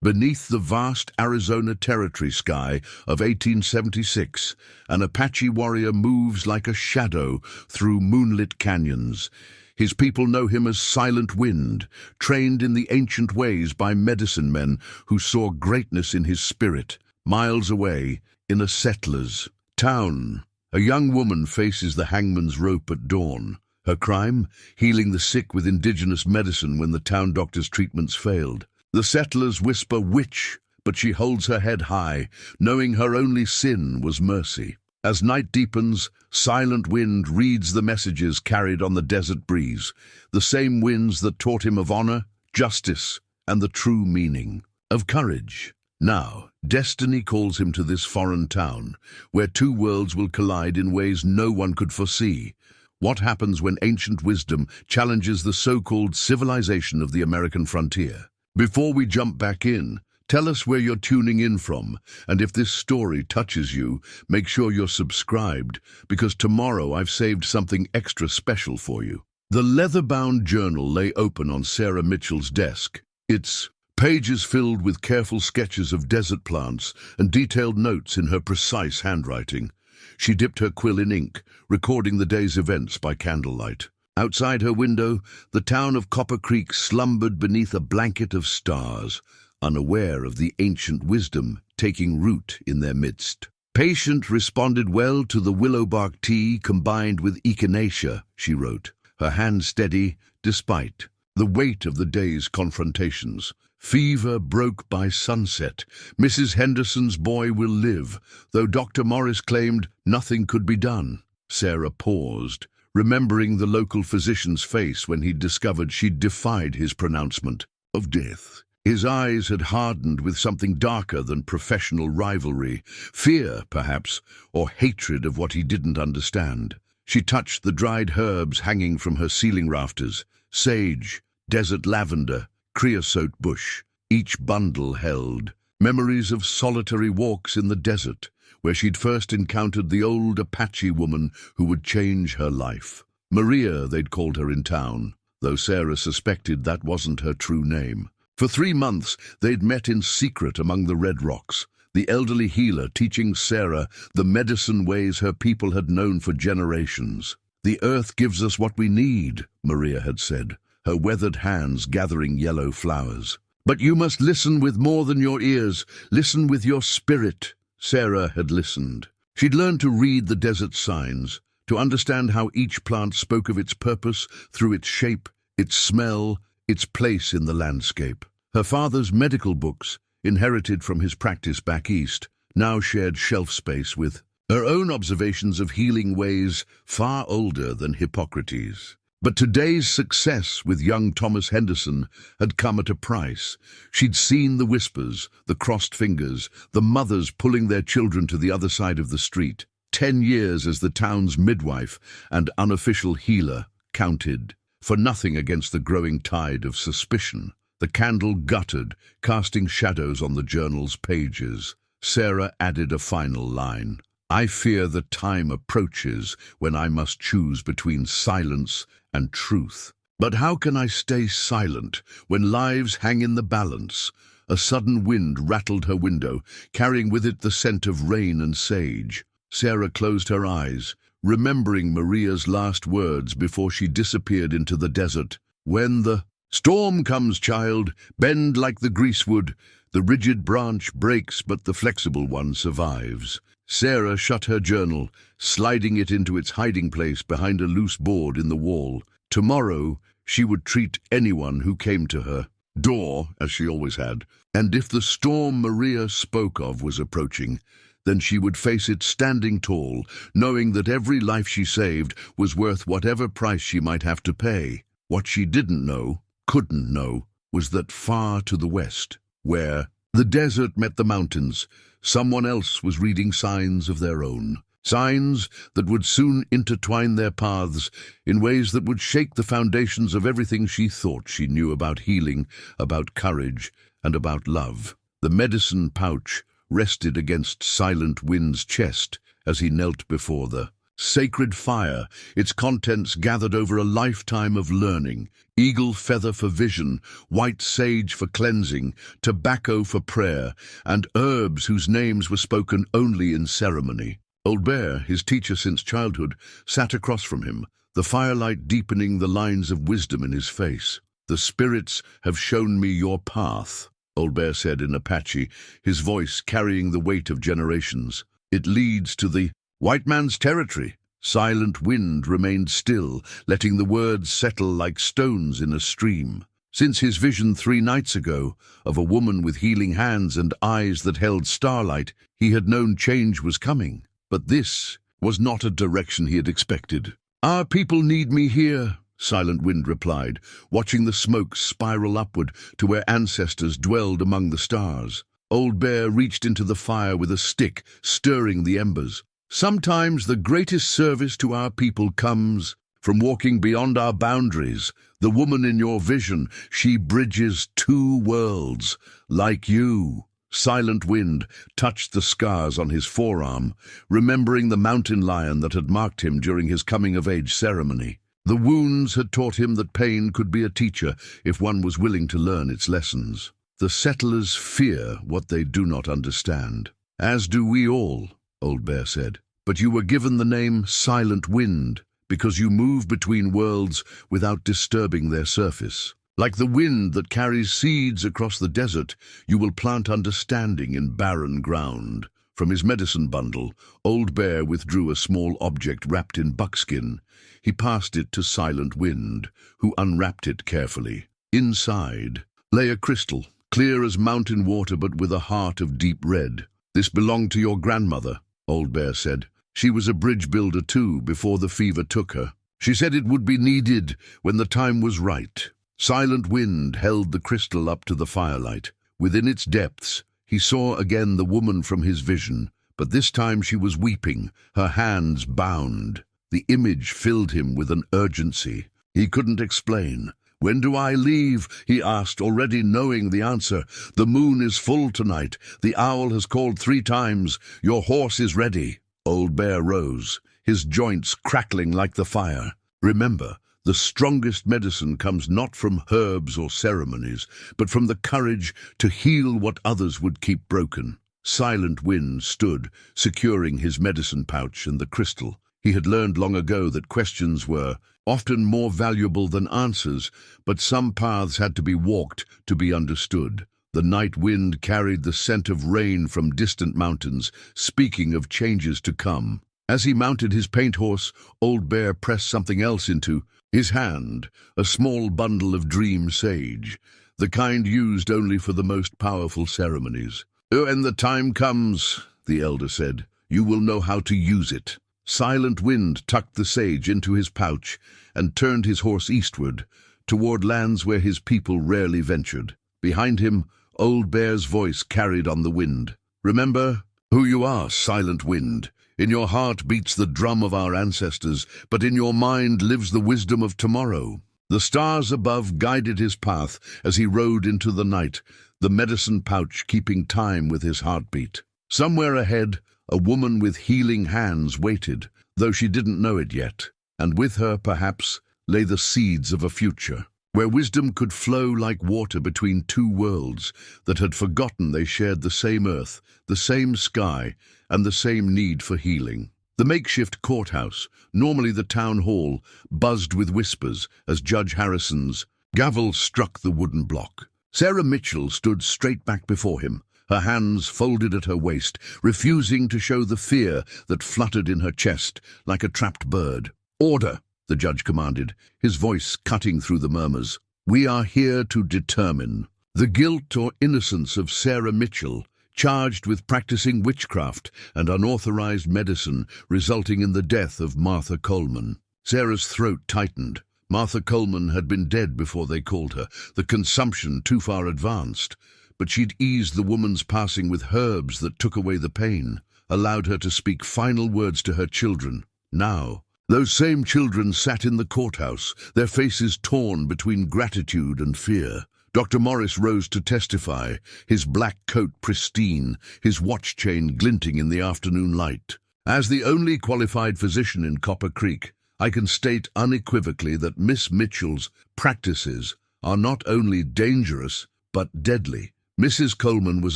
Beneath the vast Arizona Territory sky of 1876, an Apache warrior moves like a shadow through moonlit canyons. His people know him as Silent Wind, trained in the ancient ways by medicine men who saw greatness in his spirit. Miles away, in a settler's town, a young woman faces the hangman's rope at dawn. Her crime? Healing the sick with indigenous medicine when the town doctor's treatments failed. The settlers whisper witch, but she holds her head high, knowing her only sin was mercy. As night deepens, Silent Wind reads the messages carried on the desert breeze, the same winds that taught him of honor, justice, and the true meaning of courage. Now, destiny calls him to this foreign town, where two worlds will collide in ways no one could foresee. What happens when ancient wisdom challenges the so-called civilization of the American frontier? Before we jump back in, tell us where you're tuning in from, and if this story touches you, make sure you're subscribed, because tomorrow I've saved something extra special for you. The leather-bound journal lay open on Sarah Mitchell's desk. Its pages filled with careful sketches of desert plants and detailed notes in her precise handwriting. She dipped her quill in ink, recording the day's events by candlelight. Outside her window, the town of Copper Creek slumbered beneath a blanket of stars, unaware of the ancient wisdom taking root in their midst. Patient responded well to the willowbark tea combined with echinacea, she wrote, her hand steady despite the weight of the day's confrontations. Fever broke by sunset. Mrs. Henderson's boy will live, though Dr. Morris claimed nothing could be done. Sarah paused, remembering the local physician's face when he'd discovered she'd defied his pronouncement of death. His eyes had hardened with something darker than professional rivalry, fear, perhaps, or hatred of what he didn't understand. She touched the dried herbs hanging from her ceiling rafters, sage, desert lavender, creosote bush. Each bundle held memories of solitary walks in the desert, where she'd first encountered the old Apache woman who would change her life. Maria, they'd called her in town, though Sarah suspected that wasn't her true name. For 3 months, they'd met in secret among the red rocks, the elderly healer teaching Sarah the medicine ways her people had known for generations. "The earth gives us what we need," Maria had said, her weathered hands gathering yellow flowers. "But you must listen with more than your ears. Listen with your spirit." Sarah had listened. She'd learned to read the desert signs, to understand how each plant spoke of its purpose through its shape, its smell, its place in the landscape. Her father's medical books, inherited from his practice back east, now shared shelf space with her own observations of healing ways far older than Hippocrates. But today's success with young Thomas Henderson had come at a price. She'd seen the whispers, the crossed fingers, the mothers pulling their children to the other side of the street. 10 years as the town's midwife and unofficial healer counted for nothing against the growing tide of suspicion. The candle guttered, casting shadows on the journal's pages. Sarah added a final line. "I fear the time approaches when I must choose between silence and truth. But how can I stay silent when lives hang in the balance?" A sudden wind rattled her window, carrying with it the scent of rain and sage. Sarah closed her eyes, remembering Maria's last words before she disappeared into the desert. "When the storm comes, child, bend like the greasewood. The rigid branch breaks, but the flexible one survives." Sarah shut her journal, sliding it into its hiding place behind a loose board in the wall. Tomorrow, she would treat anyone who came to her door, as she always had, and if the storm Maria spoke of was approaching, then she would face it standing tall, knowing that every life she saved was worth whatever price she might have to pay. What she didn't know, couldn't know, was that far to the west, where the desert met the mountains, someone else was reading signs of their own. Signs that would soon intertwine their paths in ways that would shake the foundations of everything she thought she knew about healing, about courage, and about love. The medicine pouch rested against Silent Wind's chest as he knelt before the Sacred fire, its contents gathered over a lifetime of learning. Eagle feather for vision, white sage for cleansing, tobacco for prayer, and herbs whose names were spoken only in ceremony. Old Bear, his teacher since childhood, sat across from him, the firelight deepening the lines of wisdom in his face. "The spirits have shown me your path," Old Bear said in Apache, his voice carrying the weight of generations. "It leads to the white man's territory." Silent Wind remained still, letting the words settle like stones in a stream. Since his vision 3 nights ago, of a woman with healing hands and eyes that held starlight, he had known change was coming. But this was not a direction he had expected. "Our people need me here," Silent Wind replied, watching the smoke spiral upward to where ancestors dwelled among the stars. Old Bear reached into the fire with a stick, stirring the embers. "Sometimes the greatest service to our people comes from walking beyond our boundaries. The woman in your vision, she bridges 2 worlds, like you." Silent Wind touched the scars on his forearm, remembering the mountain lion that had marked him during his coming-of-age ceremony. The wounds had taught him that pain could be a teacher if one was willing to learn its lessons. The settlers fear what they do not understand. "As do we all," Old Bear said. "But you were given the name Silent Wind because you move between worlds without disturbing their surface. Like the wind that carries seeds across the desert, you will plant understanding in barren ground." From his medicine bundle, Old Bear withdrew a small object wrapped in buckskin. He passed it to Silent Wind, who unwrapped it carefully. Inside lay a crystal, clear as mountain water but with a heart of deep red. "This belonged to your grandmother," Old Bear said. "She was a bridge builder too before the fever took her. She said it would be needed when the time was right." Silent Wind held the crystal up to the firelight. Within its depths, he saw again the woman from his vision, but this time she was weeping, her hands bound. The image filled him with an urgency he couldn't explain. "When do I leave?" he asked, already knowing the answer. "The moon is full tonight. The owl has called 3 times. Your horse is ready." Old Bear rose, his joints crackling like the fire. "Remember, the strongest medicine comes not from herbs or ceremonies, but from the courage to heal what others would keep broken." Silent Wind stood, securing his medicine pouch and the crystal. He had learned long ago that questions were often more valuable than answers, but some paths had to be walked to be understood. The night wind carried the scent of rain from distant mountains, speaking of changes to come. As he mounted his paint horse, Old Bear pressed something else into his hand, a small bundle of dream sage, the kind used only for the most powerful ceremonies. "When the time comes," the elder said, "you will know how to use it." Silent Wind tucked the sage into his pouch and turned his horse eastward, toward lands where his people rarely ventured. Behind him, Old Bear's voice carried on the wind. "Remember who you are, Silent Wind. In your heart beats the drum of our ancestors, but in your mind lives the wisdom of tomorrow." The stars above guided his path as he rode into the night, the medicine pouch keeping time with his heartbeat. Somewhere ahead, a woman with healing hands waited, though she didn't know it yet, and with her, perhaps, lay the seeds of a future, where wisdom could flow like water between 2 worlds that had forgotten they shared the same earth, the same sky, and the same need for healing. The makeshift courthouse, normally the town hall, buzzed with whispers as Judge Harrison's gavel struck the wooden block. Sarah Mitchell stood straight back before him, her hands folded at her waist, refusing to show the fear that fluttered in her chest like a trapped bird. "Order," the judge commanded, his voice cutting through the murmurs. "We are here to determine the guilt or innocence of Sarah Mitchell, charged with practicing witchcraft and unauthorized medicine, resulting in the death of Martha Coleman." Sarah's throat tightened. Martha Coleman had been dead before they called her, the consumption too far advanced. But she'd eased the woman's passing with herbs that took away the pain, allowed her to speak final words to her children. Now, those same children sat in the courthouse, their faces torn between gratitude and fear. Dr. Morris rose to testify, his black coat pristine, his watch chain glinting in the afternoon light. As the only qualified physician in Copper Creek, I can state unequivocally that Miss Mitchell's practices are not only dangerous, but deadly. Mrs. Coleman was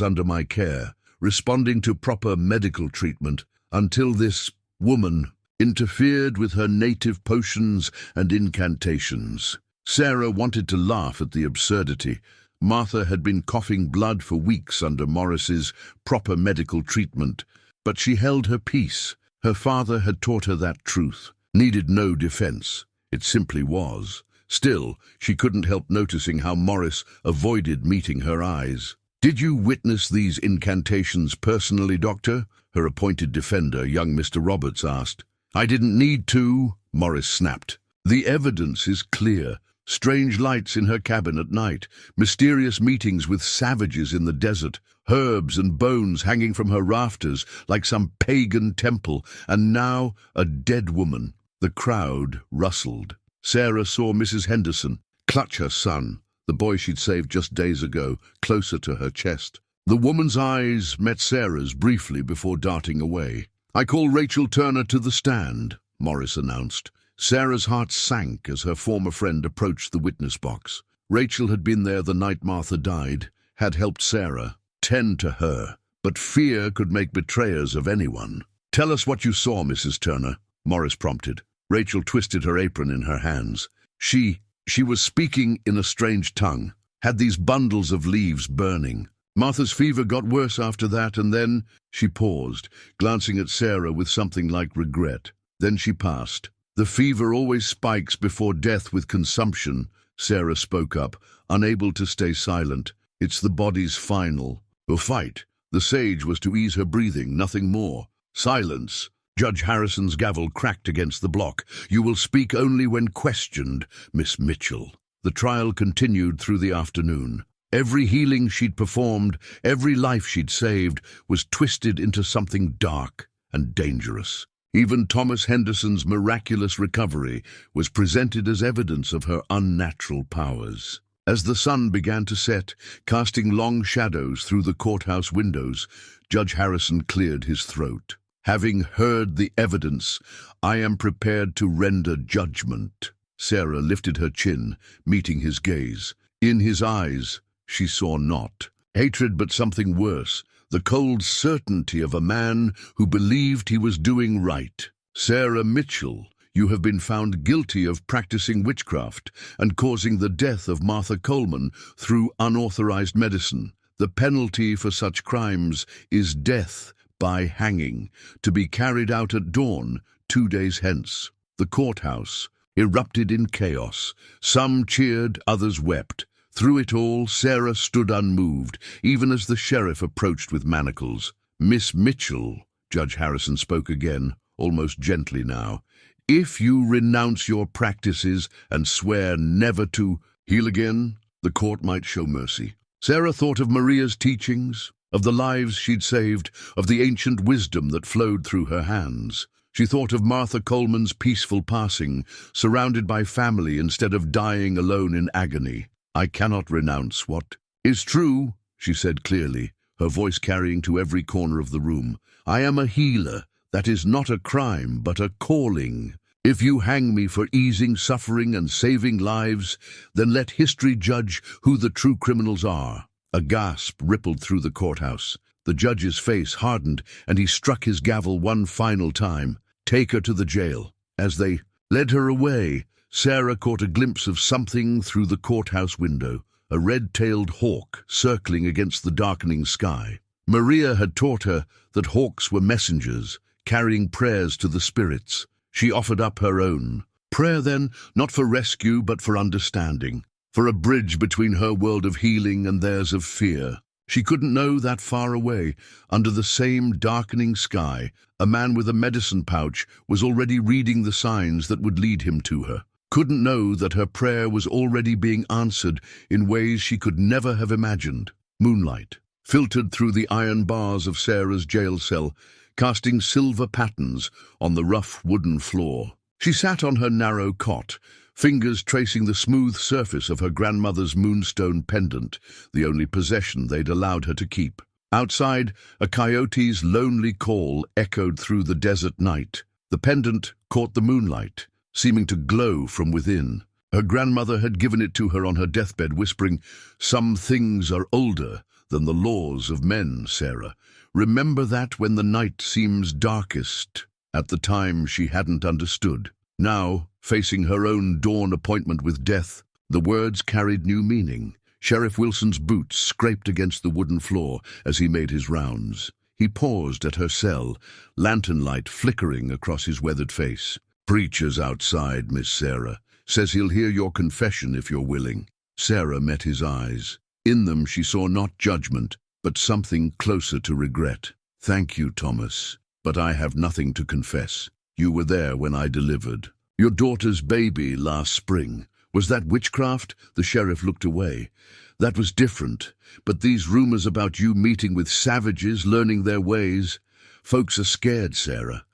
under my care, responding to proper medical treatment, until this woman interfered with her native potions and incantations. Sarah wanted to laugh at the absurdity. Martha had been coughing blood for weeks under Morris's proper medical treatment, but she held her peace. Her father had taught her that truth needed no defense. It simply was. Still, she couldn't help noticing how Morris avoided meeting her eyes. "Did you witness these incantations personally, Doctor?" her appointed defender, young Mr. Roberts, asked. "I didn't need to," Morris snapped. "The evidence is clear. Strange lights in her cabin at night, mysterious meetings with savages in the desert, herbs and bones hanging from her rafters like some pagan temple, and now a dead woman." The crowd rustled. Sarah saw Mrs. Henderson clutch her son, the boy she'd saved just days ago, closer to her chest. The woman's eyes met Sarah's briefly before darting away. "I call Rachel Turner to the stand," Morris announced. Sarah's heart sank as her former friend approached the witness box. Rachel had been there the night Martha died, had helped Sarah tend to her, but fear could make betrayers of anyone. "Tell us what you saw, Mrs. Turner," Morris prompted. Rachel twisted her apron in her hands. She was speaking in a strange tongue, had these bundles of leaves burning. "Martha's fever got worse after that, and then—" She paused, glancing at Sarah with something like regret. "Then she passed." "The fever always spikes before death with consumption," Sarah spoke up, unable to stay silent. "It's the body's final fight." The sage was to ease her breathing, nothing more. "Silence." Judge Harrison's gavel cracked against the block. "You will speak only when questioned, Miss Mitchell." The trial continued through the afternoon. Every healing she'd performed, every life she'd saved, was twisted into something dark and dangerous. Even Thomas Henderson's miraculous recovery was presented as evidence of her unnatural powers. As the sun began to set, casting long shadows through the courthouse windows, Judge Harrison cleared his throat. "Having heard the evidence, I am prepared to render judgment." Sarah lifted her chin, meeting his gaze. In his eyes, she saw not hatred but something worse, the cold certainty of a man who believed he was doing right. "Sarah Mitchell, you have been found guilty of practicing witchcraft and causing the death of Martha Coleman through unauthorized medicine. The penalty for such crimes is death by hanging, to be carried out at dawn 2 days hence." The courthouse erupted in chaos. Some cheered, others wept. Through it all, Sarah stood unmoved, even as the sheriff approached with manacles. "Miss Mitchell," Judge Harrison spoke again, almost gently now, "if you renounce your practices and swear never to heal again, the court might show mercy." Sarah thought of Maria's teachings, of the lives she'd saved, of the ancient wisdom that flowed through her hands. She thought of Martha Coleman's peaceful passing, surrounded by family instead of dying alone in agony. "I cannot renounce what is true," she said clearly, her voice carrying to every corner of the room. "I am a healer. That is not a crime, but a calling. If you hang me for easing suffering and saving lives, then let history judge who the true criminals are." A gasp rippled through the courthouse. The judge's face hardened, and he struck his gavel one final time. "Take her to the jail." As they led her away, Sarah caught a glimpse of something through the courthouse window, a red-tailed hawk circling against the darkening sky. Maria had taught her that hawks were messengers, carrying prayers to the spirits. She offered up her own. Prayer, then, not for rescue, but for understanding, for a bridge between her world of healing and theirs of fear. She couldn't know that far away, under the same darkening sky, a man with a medicine pouch was already reading the signs that would lead him to her. Couldn't know that her prayer was already being answered in ways she could never have imagined. Moonlight filtered through the iron bars of Sarah's jail cell, casting silver patterns on the rough wooden floor. She sat on her narrow cot, fingers tracing the smooth surface of her grandmother's moonstone pendant, the only possession they'd allowed her to keep. Outside, a coyote's lonely call echoed through the desert night. The pendant caught the moonlight, seeming to glow from within. Her grandmother had given it to her on her deathbed, whispering, "Some things are older than the laws of men, Sarah. Remember that when the night seems darkest." At the time, she hadn't understood. Now, facing her own dawn appointment with death, the words carried new meaning. Sheriff Wilson's boots scraped against the wooden floor as he made his rounds. He paused at her cell, lantern light flickering across his weathered face. "Preacher's outside, Miss Sarah. Says he'll hear your confession if you're willing." Sarah met his eyes. In them she saw not judgment, but something closer to regret. "Thank you, Thomas, but I have nothing to confess. You were there when I delivered your daughter's baby last spring. Was that witchcraft?" The sheriff looked away. "That was different, but these rumors about you meeting with savages, learning their ways. Folks are scared, Sarah.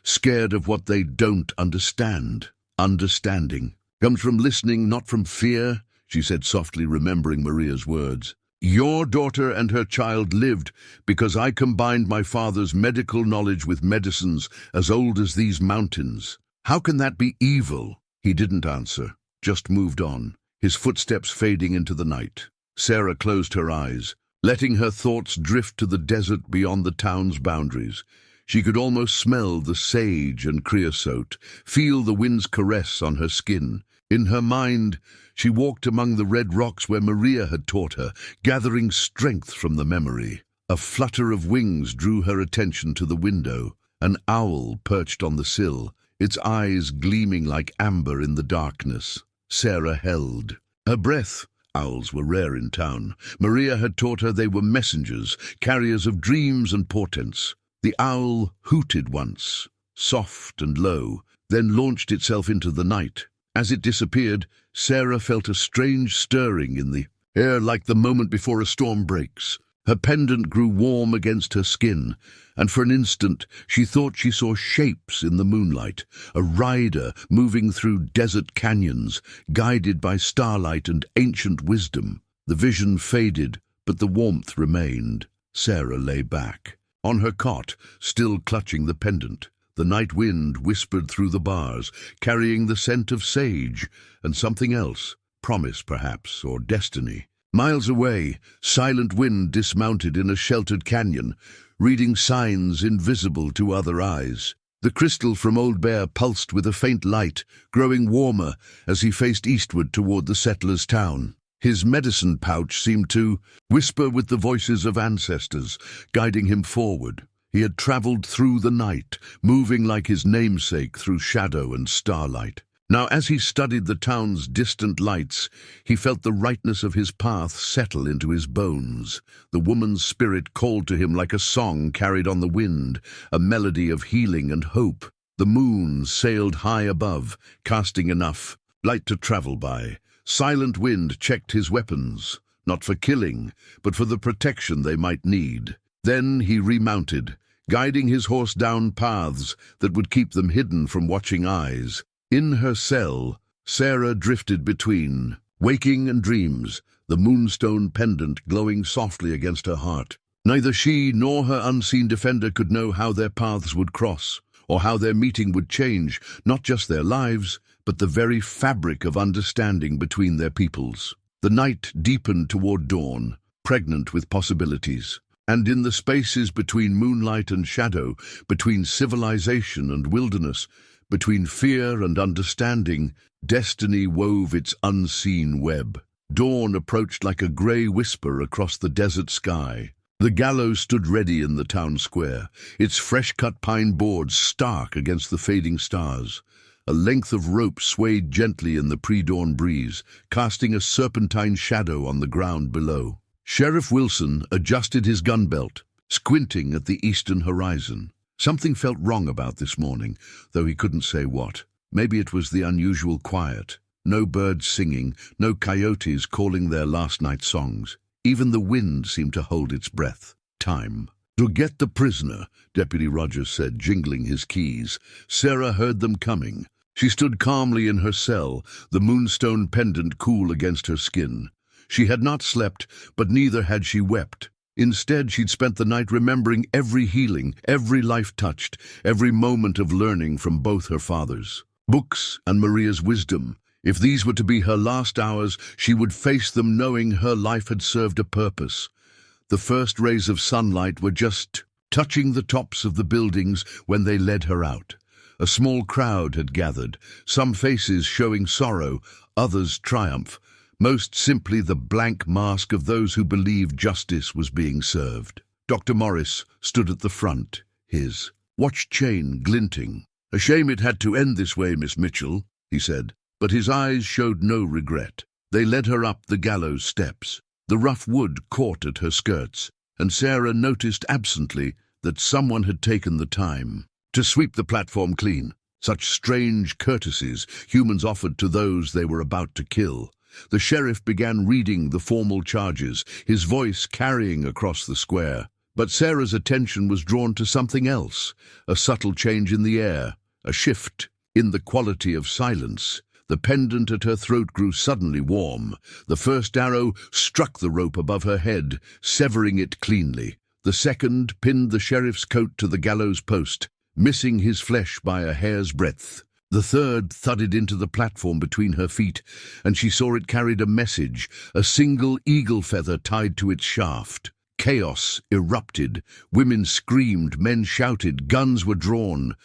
Scared of what they don't understand. Understanding comes from listening, not from fear," she said softly, remembering Maria's words. "Your daughter and her child lived because I combined my father's medical knowledge with medicines as old as these mountains. How can that be evil?" He didn't answer, just moved on, his footsteps fading into the night. Sarah closed her eyes, letting her thoughts drift to the desert beyond the town's boundaries. She could almost smell the sage and creosote, feel the wind's caress on her skin. In her mind, she walked among the red rocks where Maria had taught her, gathering strength from the memory. A flutter of wings drew her attention to the window. An owl perched on the sill, its eyes gleaming like amber in the darkness. Sarah held her breath. Owls were rare in town. Maria had taught her they were messengers, carriers of dreams and portents. The owl hooted once, soft and low, then launched itself into the night. As it disappeared, Sarah felt a strange stirring in the air, like the moment before a storm breaks. Her pendant grew warm against her skin, and for an instant she thought she saw shapes in the moonlight, a rider moving through desert canyons, guided by starlight and ancient wisdom. The vision faded, but the warmth remained. Sarah lay back on her cot, still clutching the pendant. The night wind whispered through the bars, carrying the scent of sage and something else, promise perhaps, or destiny. Miles away, Silent Wind dismounted in a sheltered canyon, reading signs invisible to other eyes. The crystal from Old Bear pulsed with a faint light, growing warmer as he faced eastward toward the settlers' town. His medicine pouch seemed to whisper with the voices of ancestors, guiding him forward. He had traveled through the night, moving like his namesake through shadow and starlight. Now, as he studied the town's distant lights, he felt the rightness of his path settle into his bones. The woman's spirit called to him like a song carried on the wind, a melody of healing and hope. The moon sailed high above, casting enough light to travel by. Silent Wind checked his weapons, not for killing, but for the protection they might need. Then he remounted, guiding his horse down paths that would keep them hidden from watching eyes. In her cell, Sarah drifted between waking and dreams, the moonstone pendant glowing softly against her heart. Neither she nor her unseen defender could know how their paths would cross, or how their meeting would change, not just their lives, but the very fabric of understanding between their peoples. The night deepened toward dawn, pregnant with possibilities. And in the spaces between moonlight and shadow, between civilization and wilderness, between fear and understanding, destiny wove its unseen web. Dawn approached like a gray whisper across the desert sky. The Gallows stood ready in the town square, its fresh-cut pine boards stark against the fading stars. A length of rope swayed gently in the pre-dawn breeze, casting a serpentine shadow on the ground below. Sheriff Wilson adjusted his gun belt, squinting at the eastern horizon. Something felt wrong about this morning, though he couldn't say what. Maybe it was the unusual quiet. No birds singing, no coyotes calling their last night's songs. Even the wind seemed to hold its breath. Time. "To get the prisoner," Deputy Rogers said, jingling his keys. Sarah heard them coming. She stood calmly in her cell, the moonstone pendant cool against her skin. She had not slept, but neither had she wept. Instead, she'd spent the night remembering every healing, every life touched, every moment of learning from both her fathers. Books and Maria's wisdom. If these were to be her last hours, she would face them knowing her life had served a purpose. The first rays of sunlight were just touching the tops of the buildings when they led her out. A small crowd had gathered, some faces showing sorrow, others triumph, most simply the blank mask of those who believed justice was being served. Dr. Morris stood at the front, his watch chain glinting. "A shame it had to end this way, Miss Mitchell," he said, but his eyes showed no regret. They led her up the gallows steps. The rough wood caught at her skirts, and Sarah noticed absently that someone had taken the time to sweep the platform clean. Such strange courtesies humans offered to those they were about to kill. The sheriff began reading the formal charges, his voice carrying across the square. But Sarah's attention was drawn to something else, a subtle change in the air, a shift in the quality of silence. The pendant at her throat grew suddenly warm. The first arrow struck the rope above her head, severing it cleanly. The second pinned the sheriff's coat to the gallows post, missing his flesh by a hair's breadth. The third thudded into the platform between her feet, and she saw it carried a message, a single eagle feather tied to its shaft. Chaos erupted. Women screamed, men shouted, guns were drawn.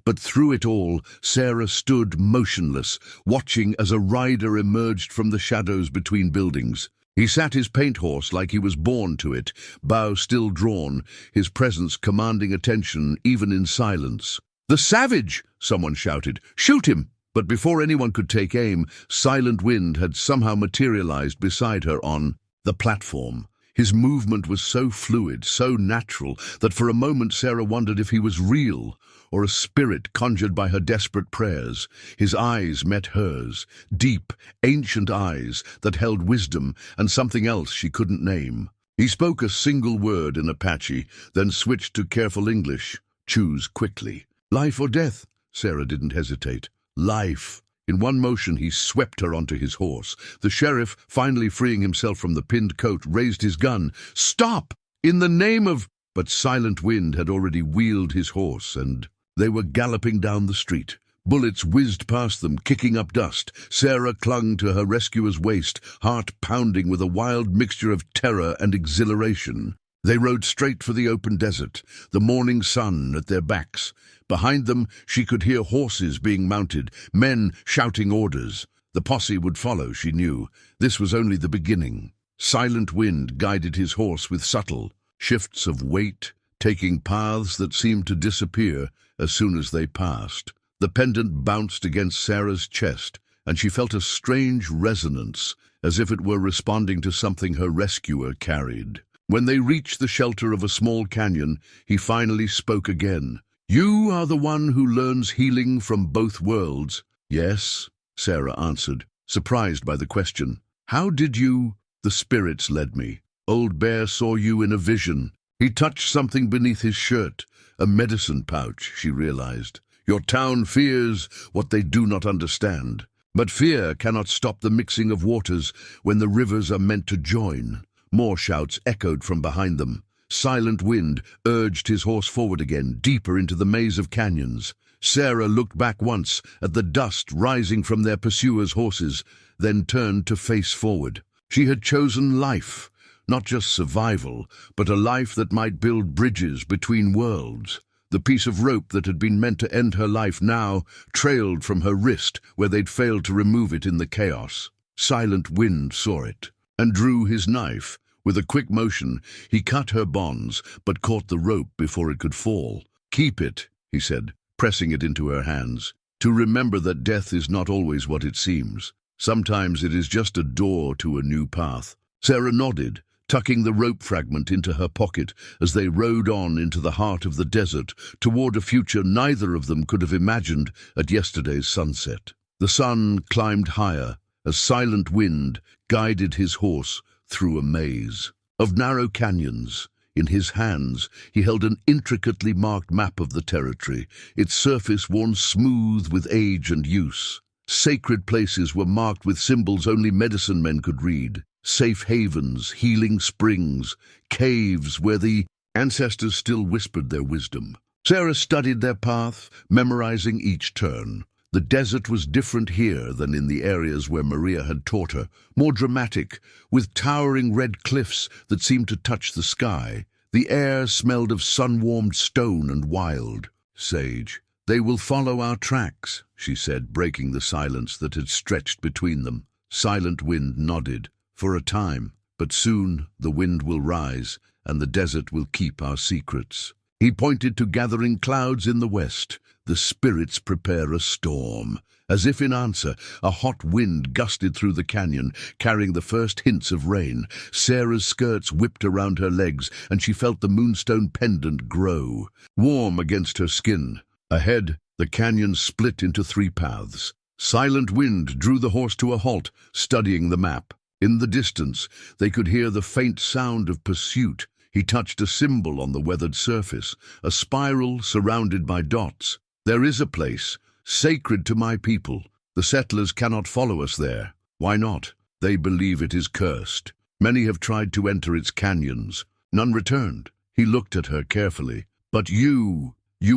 But through it all, Sarah stood motionless, watching as a rider emerged from the shadows between buildings. He sat his paint horse like he was born to it, bow still drawn, his presence commanding attention even in silence. "The savage!" someone shouted. "Shoot him!" But before anyone could take aim, Silent Wind had somehow materialized beside her on the platform. His movement was so fluid, so natural, that for a moment Sarah wondered if he was real, or a spirit conjured by her desperate prayers. His eyes met hers, deep, ancient eyes that held wisdom and something else she couldn't name. He spoke a single word in Apache, then switched to careful English. "Choose quickly." "Life or death?" Sarah didn't hesitate. "Life." In one motion he swept her onto his horse. The sheriff, finally freeing himself from the pinned coat, raised his gun. "Stop! In the name of—" But Silent Wind had already wheeled his horse, and they were galloping down the street. Bullets whizzed past them, kicking up dust. Sarah clung to her rescuer's waist, heart pounding with a wild mixture of terror and exhilaration. They rode straight for the open desert, the morning sun at their backs. Behind them, she could hear horses being mounted, men shouting orders. The posse would follow, she knew. This was only the beginning. Silent Wind guided his horse with subtle shifts of weight, taking paths that seemed to disappear as soon as they passed. The pendant bounced against Sarah's chest, and she felt a strange resonance, as if it were responding to something her rescuer carried. When they reached the shelter of a small canyon, he finally spoke again. "You are the one who learns healing from both worlds." "Yes," Sarah answered, surprised by the question. "How did you—" "The spirits led me. Old Bear saw you in a vision." He touched something beneath his shirt, a medicine pouch, she realized. "Your town fears what they do not understand. But fear cannot stop the mixing of waters when the rivers are meant to join." More shouts echoed from behind them. Silent Wind urged his horse forward again, deeper into the maze of canyons. Sarah looked back once at the dust rising from their pursuers' horses, then turned to face forward. She had chosen life, not just survival, but a life that might build bridges between worlds. The piece of rope that had been meant to end her life now trailed from her wrist where they'd failed to remove it in the chaos. Silent Wind saw it and drew his knife. With a quick motion, he cut her bonds, but caught the rope before it could fall. "Keep it," he said, pressing it into her hands. "To remember that death is not always what it seems. Sometimes it is just a door to a new path." Sarah nodded, tucking the rope fragment into her pocket as they rode on into the heart of the desert, toward a future neither of them could have imagined at yesterday's sunset. The sun climbed higher as Silent Wind guided his horse through a maze of narrow canyons. In his hands, he held an intricately marked map of the territory, its surface worn smooth with age and use. Sacred places were marked with symbols only medicine men could read. safe havens, healing springs, caves where the ancestors still whispered their wisdom. Sarah studied their path, memorizing each turn. The desert was different here than in the areas where Maria had taught her, more dramatic, with towering red cliffs that seemed to touch the sky. The air smelled of sun-warmed stone and wild sage. "They will follow our tracks," she said, breaking the silence that had stretched between them. Silent Wind nodded. "For a time, but soon the wind will rise, and the desert will keep our secrets." He pointed to gathering clouds in the west. "The spirits prepare a storm." As if in answer, a hot wind gusted through the canyon, carrying the first hints of rain. Sarah's skirts whipped around her legs, and she felt the moonstone pendant grow, warm against her skin. Ahead, the canyon split into 3 paths. Silent Wind drew the horse to a halt, studying the map. In the distance, they could hear the faint sound of pursuit. He touched a symbol on the weathered surface, a spiral surrounded by dots. "There is a place, sacred to my people. The settlers cannot follow us there." "Why not?" "They believe it is cursed. Many have tried to enter its canyons. None returned." He looked at her carefully. "But you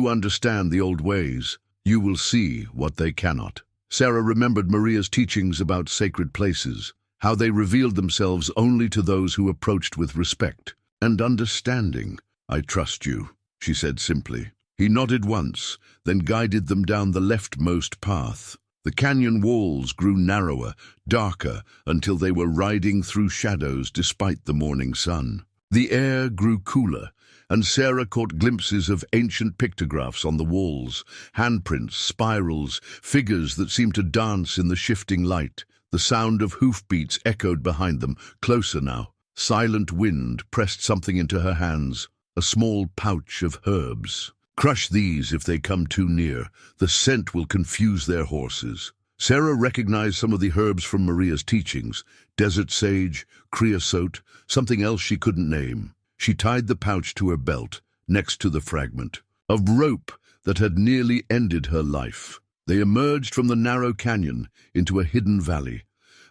understand the old ways. You will see what they cannot." Sarah remembered Maria's teachings about sacred places, how they revealed themselves only to those who approached with respect and understanding. "I trust you," she said simply. He nodded once, then guided them down the leftmost path. The canyon walls grew narrower, darker, until they were riding through shadows despite the morning sun. The air grew cooler, and Sarah caught glimpses of ancient pictographs on the walls, handprints, spirals, figures that seemed to dance in the shifting light. The sound of hoofbeats echoed behind them, closer now. Silent Wind pressed something into her hands, a small pouch of herbs. "Crush these if they come too near. The scent will confuse their horses." Sarah recognized some of the herbs from Maria's teachings: desert sage, creosote, something else she couldn't name. She tied the pouch to her belt, next to the fragment of rope that had nearly ended her life. They emerged from the narrow canyon into a hidden valley.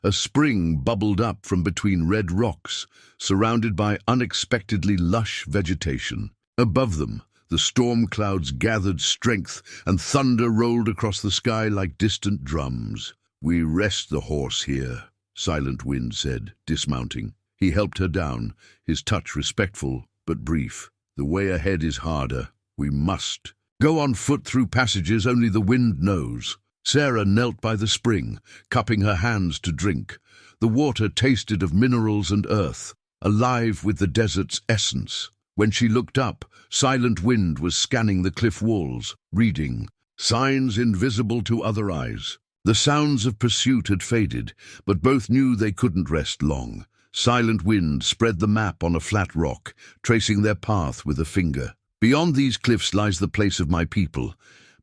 A spring bubbled up from between red rocks, surrounded by unexpectedly lush vegetation. Above them, the storm clouds gathered strength, and thunder rolled across the sky like distant drums. "We rest the horse here," Silent Wind said, dismounting. He helped her down, his touch respectful but brief. "The way ahead is harder. We must go on foot through passages only the wind knows." Sarah knelt by the spring, cupping her hands to drink. The water tasted of minerals and earth, alive with the desert's essence. When she looked up, Silent Wind was scanning the cliff walls, reading signs invisible to other eyes. The sounds of pursuit had faded, but both knew they couldn't rest long. Silent Wind spread the map on a flat rock, tracing their path with a finger. "Beyond these cliffs lies the place of my people.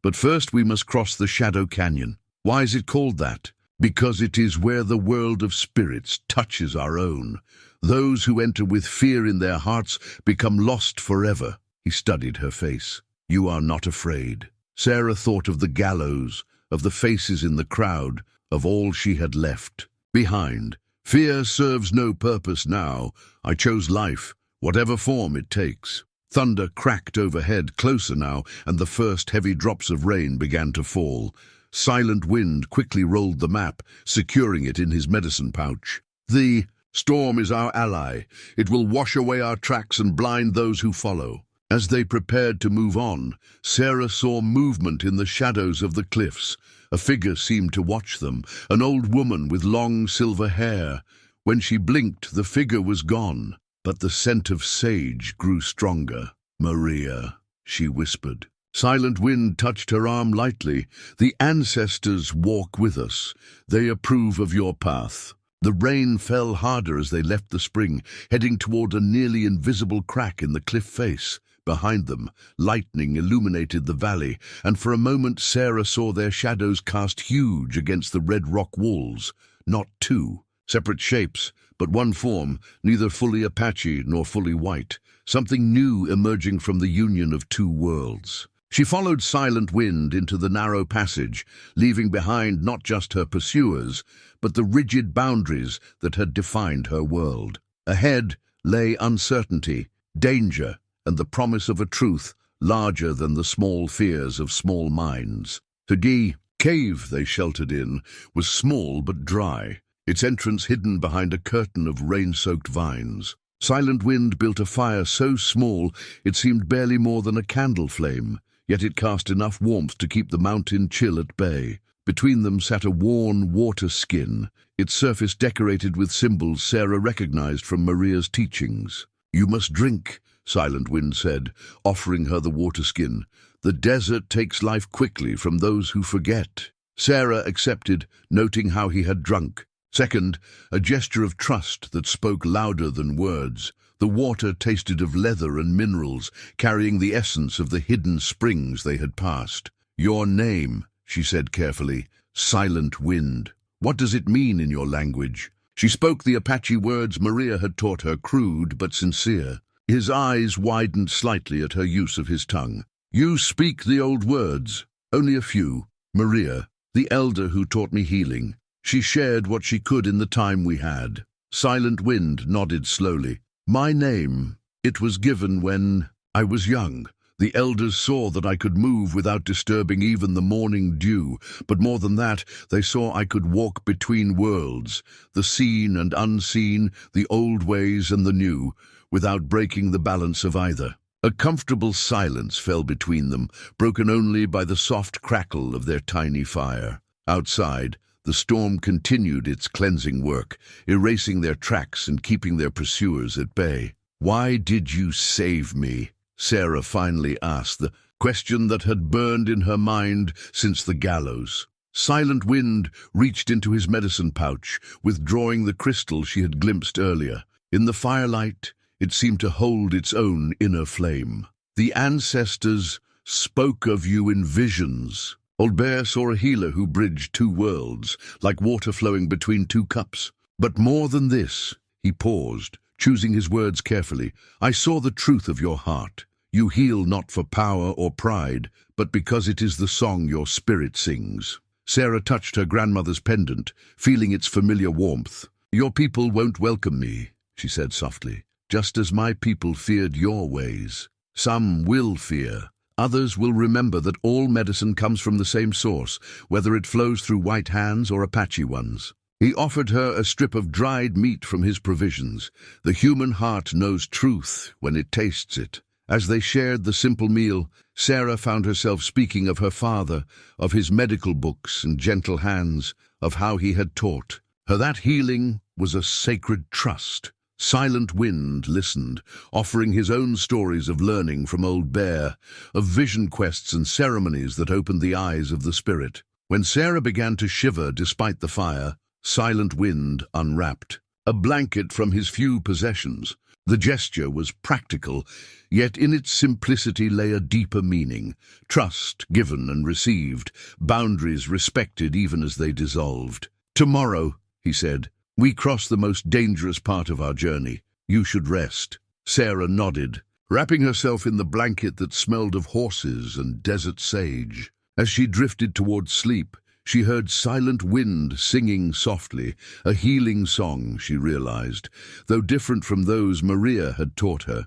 But first we must cross the Shadow Canyon." "Why is it called that?" "Because it is where the world of spirits touches our own. Those who enter with fear in their hearts become lost forever." He studied her face. "You are not afraid." Sarah thought of the gallows, of the faces in the crowd, of all she had left behind. "Fear serves no purpose now. I chose life, whatever form it takes." Thunder cracked overhead, closer now, and the first heavy drops of rain began to fall. Silent Wind quickly rolled the map, securing it in his medicine pouch. "The storm is our ally. It will wash away our tracks and blind those who follow." As they prepared to move on, Sarah saw movement in the shadows of the cliffs. A figure seemed to watch them, an old woman with long silver hair. When she blinked, the figure was gone. But the scent of sage grew stronger. "Maria," she whispered. Silent Wind touched her arm lightly. "The ancestors walk with us. They approve of your path." The rain fell harder as they left the spring, heading toward a nearly invisible crack in the cliff face. Behind them, lightning illuminated the valley, and for a moment Sarah saw their shadows cast huge against the red rock walls. Not two separate shapes, but one form, neither fully Apache nor fully white, something new emerging from the union of two worlds. She followed Silent Wind into the narrow passage, leaving behind not just her pursuers, but the rigid boundaries that had defined her world. Ahead lay uncertainty, danger, and the promise of a truth larger than the small fears of small minds. The cave they sheltered in was small but dry, its entrance hidden behind a curtain of rain-soaked vines. Silent Wind built a fire so small it seemed barely more than a candle flame, yet it cast enough warmth to keep the mountain chill at bay. Between them sat a worn water skin, its surface decorated with symbols Sarah recognized from Maria's teachings. "You must drink," Silent Wind said, offering her the water skin. "The desert takes life quickly from those who forget." Sarah accepted, noting how he had drunk. Second, a gesture of trust that spoke louder than words. The water tasted of leather and minerals, carrying the essence of the hidden springs they had passed. "Your name," she said carefully, "Silent Wind. What does it mean in your language?" She spoke the Apache words Maria had taught her, crude but sincere. His eyes widened slightly at her use of his tongue. "You speak the old words." "Only a few. Maria, the elder who taught me healing. She shared what she could in the time we had." Silent Wind nodded slowly. "My name, it was given when I was young. The elders saw that I could move without disturbing even the morning dew, but more than that, they saw I could walk between worlds, the seen and unseen, the old ways and the new, without breaking the balance of either." A comfortable silence fell between them, broken only by the soft crackle of their tiny fire. Outside, the storm continued its cleansing work, erasing their tracks and keeping their pursuers at bay. "Why did you save me?" Sarah finally asked, the question that had burned in her mind since the gallows. Silent Wind reached into his medicine pouch, withdrawing the crystal she had glimpsed earlier. In the firelight, it seemed to hold its own inner flame. "The ancestors spoke of you in visions." Old Bear saw a healer who bridged two worlds, like water flowing between two cups. "But more than this," he paused, choosing his words carefully, "I saw the truth of your heart. You heal not for power or pride, but because it is the song your spirit sings." Sarah touched her grandmother's pendant, feeling its familiar warmth. "Your people won't welcome me," she said softly, "just as my people feared your ways. Some will fear. Others will remember that all medicine comes from the same source, whether it flows through white hands or Apache ones." He offered her a strip of dried meat from his provisions. The human heart knows truth when it tastes it. As they shared the simple meal, Sarah found herself speaking of her father, of his medical books and gentle hands, of how he had taught her that healing was a sacred trust. Silent Wind listened, offering his own stories of learning from Old Bear, of vision quests and ceremonies that opened the eyes of the spirit. When Sarah began to shiver despite the fire, Silent Wind unwrapped a blanket from his few possessions. The gesture was practical, yet in its simplicity lay a deeper meaning. Trust given and received, boundaries respected even as they dissolved. "Tomorrow," he said, "we cross the most dangerous part of our journey. You should rest." Sarah nodded, wrapping herself in the blanket that smelled of horses and desert sage. As she drifted towards sleep, she heard Silent Wind singing softly, a healing song, she realized, though different from those Maria had taught her.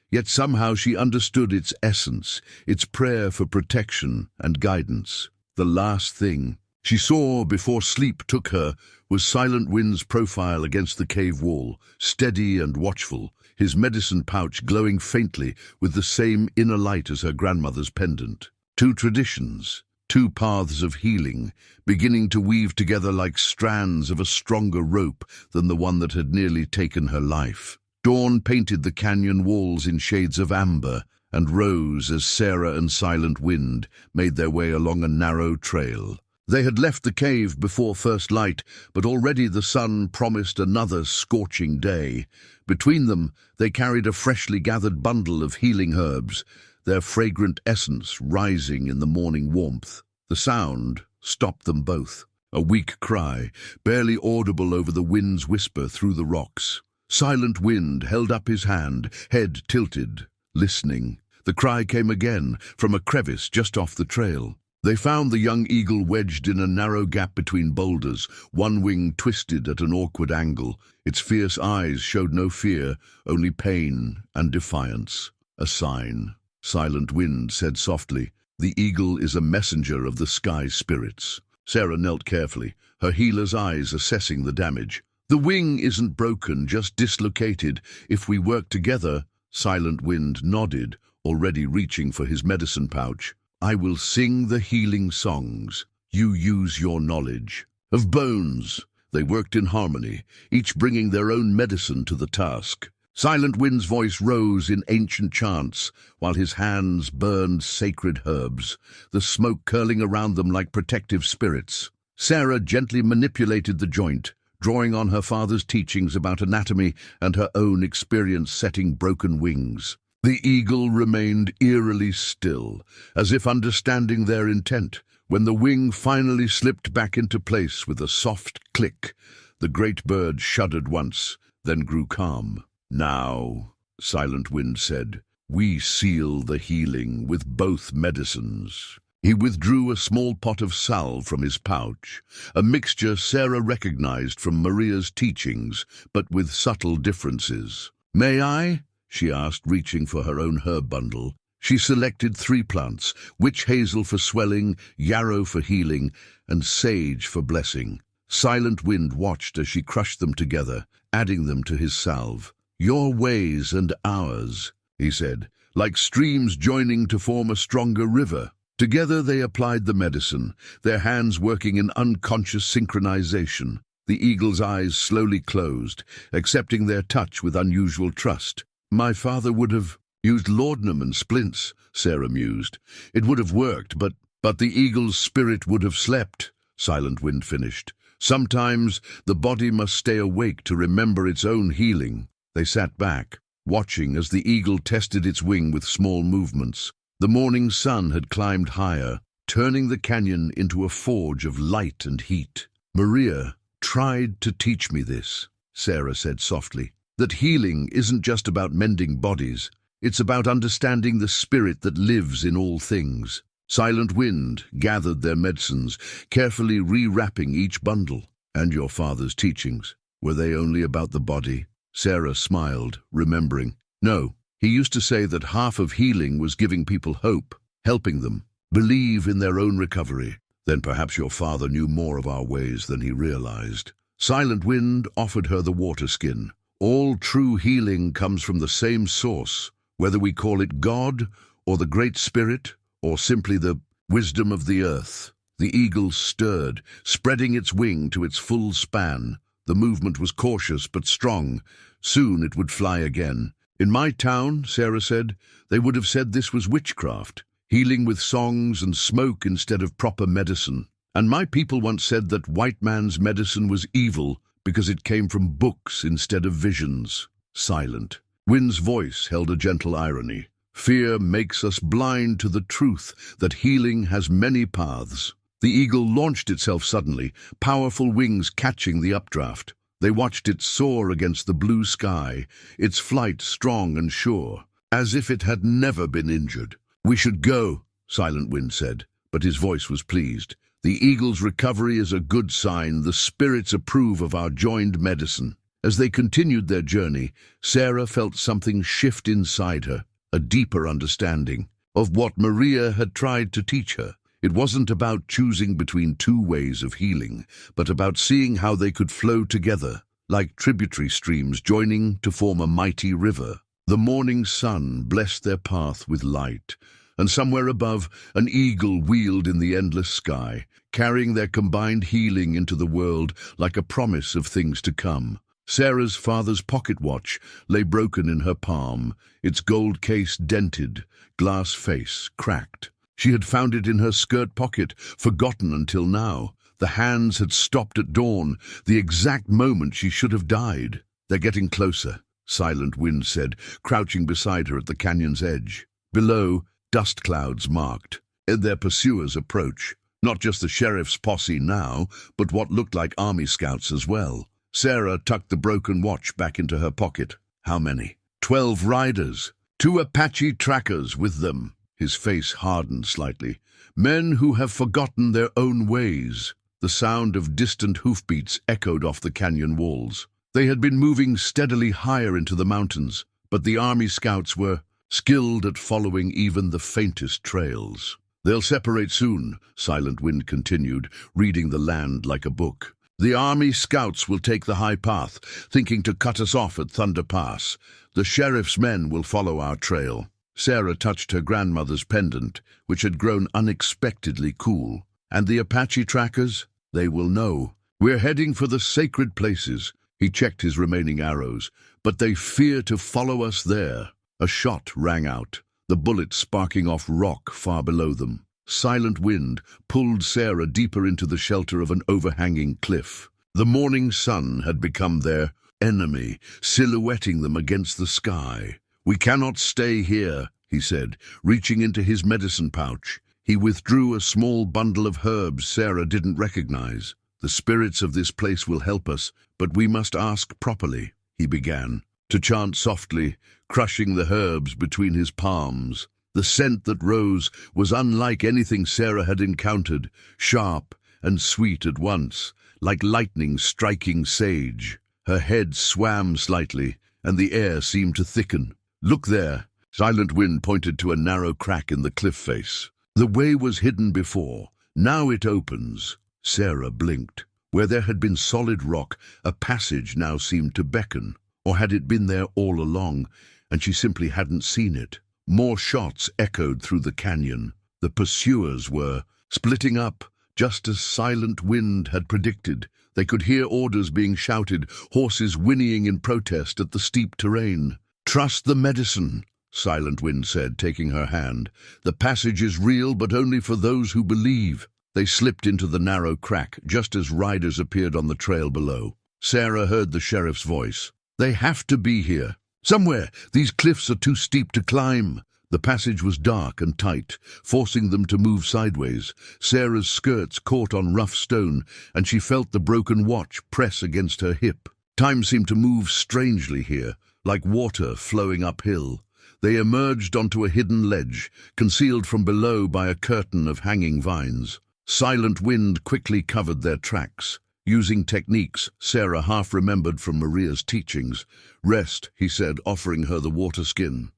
Yet somehow she understood its essence, its prayer for protection and guidance. The last thing she saw before sleep took her was Silent Wind's profile against the cave wall, steady and watchful, his medicine pouch glowing faintly with the same inner light as her grandmother's pendant. Two traditions, two paths of healing, beginning to weave together like strands of a stronger rope than the one that had nearly taken her life. Dawn painted the canyon walls in shades of amber and rose as Sarah and Silent Wind made their way along a narrow trail. They had left the cave before first light, but already the sun promised another scorching day. Between them, they carried a freshly gathered bundle of healing herbs, their fragrant essence rising in the morning warmth. The sound stopped them both, a weak cry, barely audible over the wind's whisper through the rocks. Silent Wind held up his hand, head tilted, listening. The cry came again, from a crevice just off the trail. They found the young eagle wedged in a narrow gap between boulders, one wing twisted at an awkward angle. Its fierce eyes showed no fear, only pain and defiance. A sign. Silent Wind said softly, "The eagle is a messenger of the sky spirits." Sarah knelt carefully, her healer's eyes assessing the damage. "The wing isn't broken, just dislocated. If we work together," Silent Wind nodded, already reaching for his medicine pouch. "I will sing the healing songs. You use your knowledge." Of bones, they worked in harmony, each bringing their own medicine to the task. Silent Wind's voice rose in ancient chants, while his hands burned sacred herbs, the smoke curling around them like protective spirits. Sarah gently manipulated the joint, drawing on her father's teachings about anatomy and her own experience setting broken wings. The eagle remained eerily still, as if understanding their intent. When the wing finally slipped back into place with a soft click, the great bird shuddered once, then grew calm. "Now," Silent Wind said, "we seal the healing with both medicines." He withdrew a small pot of salve from his pouch, a mixture Sarah recognized from Maria's teachings, but with subtle differences. "May I?" she asked, reaching for her own herb bundle. She selected 3 plants, witch hazel for swelling, yarrow for healing, and sage for blessing. Silent Wind watched as she crushed them together, adding them to his salve. "Your ways and ours," he said, "like streams joining to form a stronger river." Together they applied the medicine, their hands working in unconscious synchronization. The eagle's eyes slowly closed, accepting their touch with unusual trust. "My father would have used laudanum and splints," Sarah mused. "It would have worked, but the eagle's spirit would have slept," Silent Wind finished. "Sometimes the body must stay awake to remember its own healing." They sat back, watching as the eagle tested its wing with small movements. The morning sun had climbed higher, turning the canyon into a forge of light and heat. "Maria tried to teach me this," Sarah said softly. "That healing isn't just about mending bodies, it's about understanding the spirit that lives in all things." Silent Wind gathered their medicines, carefully rewrapping each bundle. "And your father's teachings, were they only about the body?" Sarah smiled, remembering. "No, he used to say that half of healing was giving people hope, helping them believe in their own recovery." "Then perhaps your father knew more of our ways than he realized." Silent Wind offered her the water skin. "All true healing comes from the same source, whether we call it God, or the Great Spirit, or simply the wisdom of the earth." The eagle stirred, spreading its wing to its full span. The movement was cautious but strong. Soon it would fly again. "In my town," Sarah said, "they would have said this was witchcraft, healing with songs and smoke instead of proper medicine. And my people once said that white man's medicine was evil because it came from books instead of visions." Silent Wind's voice held a gentle irony. "Fear makes us blind to the truth that healing has many paths." The eagle launched itself suddenly, powerful wings catching the updraft. They watched it soar against the blue sky, its flight strong and sure, as if it had never been injured. "We should go," Silent Wind said, but his voice was pleased. "The eagle's recovery is a good sign. The spirits approve of our joined medicine." As they continued their journey, Sarah felt something shift inside her, a deeper understanding of what Maria had tried to teach her. It wasn't about choosing between 2 ways of healing, but about seeing how they could flow together, like tributary streams joining to form a mighty river. The morning sun blessed their path with light, and somewhere above, an eagle wheeled in the endless sky, carrying their combined healing into the world like a promise of things to come. Sarah's father's pocket watch lay broken in her palm, its gold case dented, glass face cracked. She had found it in her skirt pocket, forgotten until now. The hands had stopped at dawn, the exact moment she should have died. "They're getting closer," Silent Wind said, crouching beside her at the canyon's edge. Below, dust clouds marked their pursuers' approach. Not just the sheriff's posse now, but what looked like army scouts as well. Sarah tucked the broken watch back into her pocket. "How many?" 12 riders. 2 Apache trackers with them. His face hardened slightly. Men who have forgotten their own ways. The sound of distant hoofbeats echoed off the canyon walls. They had been moving steadily higher into the mountains, but the army scouts were skilled at following even the faintest trails. "They'll separate soon," Silent Wind continued, reading the land like a book. "The army scouts will take the high path, thinking to cut us off at Thunder Pass. The sheriff's men will follow our trail." Sarah touched her grandmother's pendant, which had grown unexpectedly cool. "And the Apache trackers? They will know. We're heading for the sacred places." He checked his remaining arrows. "But they fear to follow us there." A shot rang out, the bullet sparking off rock far below them. Silent Wind pulled Sarah deeper into the shelter of an overhanging cliff. The morning sun had become their enemy, silhouetting them against the sky. "We cannot stay here," he said, reaching into his medicine pouch. He withdrew a small bundle of herbs Sarah didn't recognize. "The spirits of this place will help us, but we must ask properly," he began, to chant softly, crushing the herbs between his palms. The scent that rose was unlike anything Sarah had encountered, sharp and sweet at once, like lightning striking sage. Her head swam slightly, and the air seemed to thicken. "Look there." Silent Wind pointed to a narrow crack in the cliff face. "The way was hidden before. Now it opens." Sarah blinked. Where there had been solid rock, a passage now seemed to beckon. Or had it been there all along, and she simply hadn't seen it? More shots echoed through the canyon. The pursuers were splitting up, just as Silent Wind had predicted. They could hear orders being shouted, horses whinnying in protest at the steep terrain. "Trust the medicine," Silent Wind said, taking her hand. "The passage is real, but only for those who believe." They slipped into the narrow crack, just as riders appeared on the trail below. Sarah heard the sheriff's voice. "They have to be here. Somewhere. These cliffs are too steep to climb." The passage was dark and tight, forcing them to move sideways. Sarah's skirts caught on rough stone, and she felt the broken watch press against her hip. Time seemed to move strangely here, like water flowing uphill. They emerged onto a hidden ledge, concealed from below by a curtain of hanging vines. Silent Wind quickly covered their tracks. Using techniques Sarah half remembered from Maria's teachings. "Rest," he said, offering her the water skin.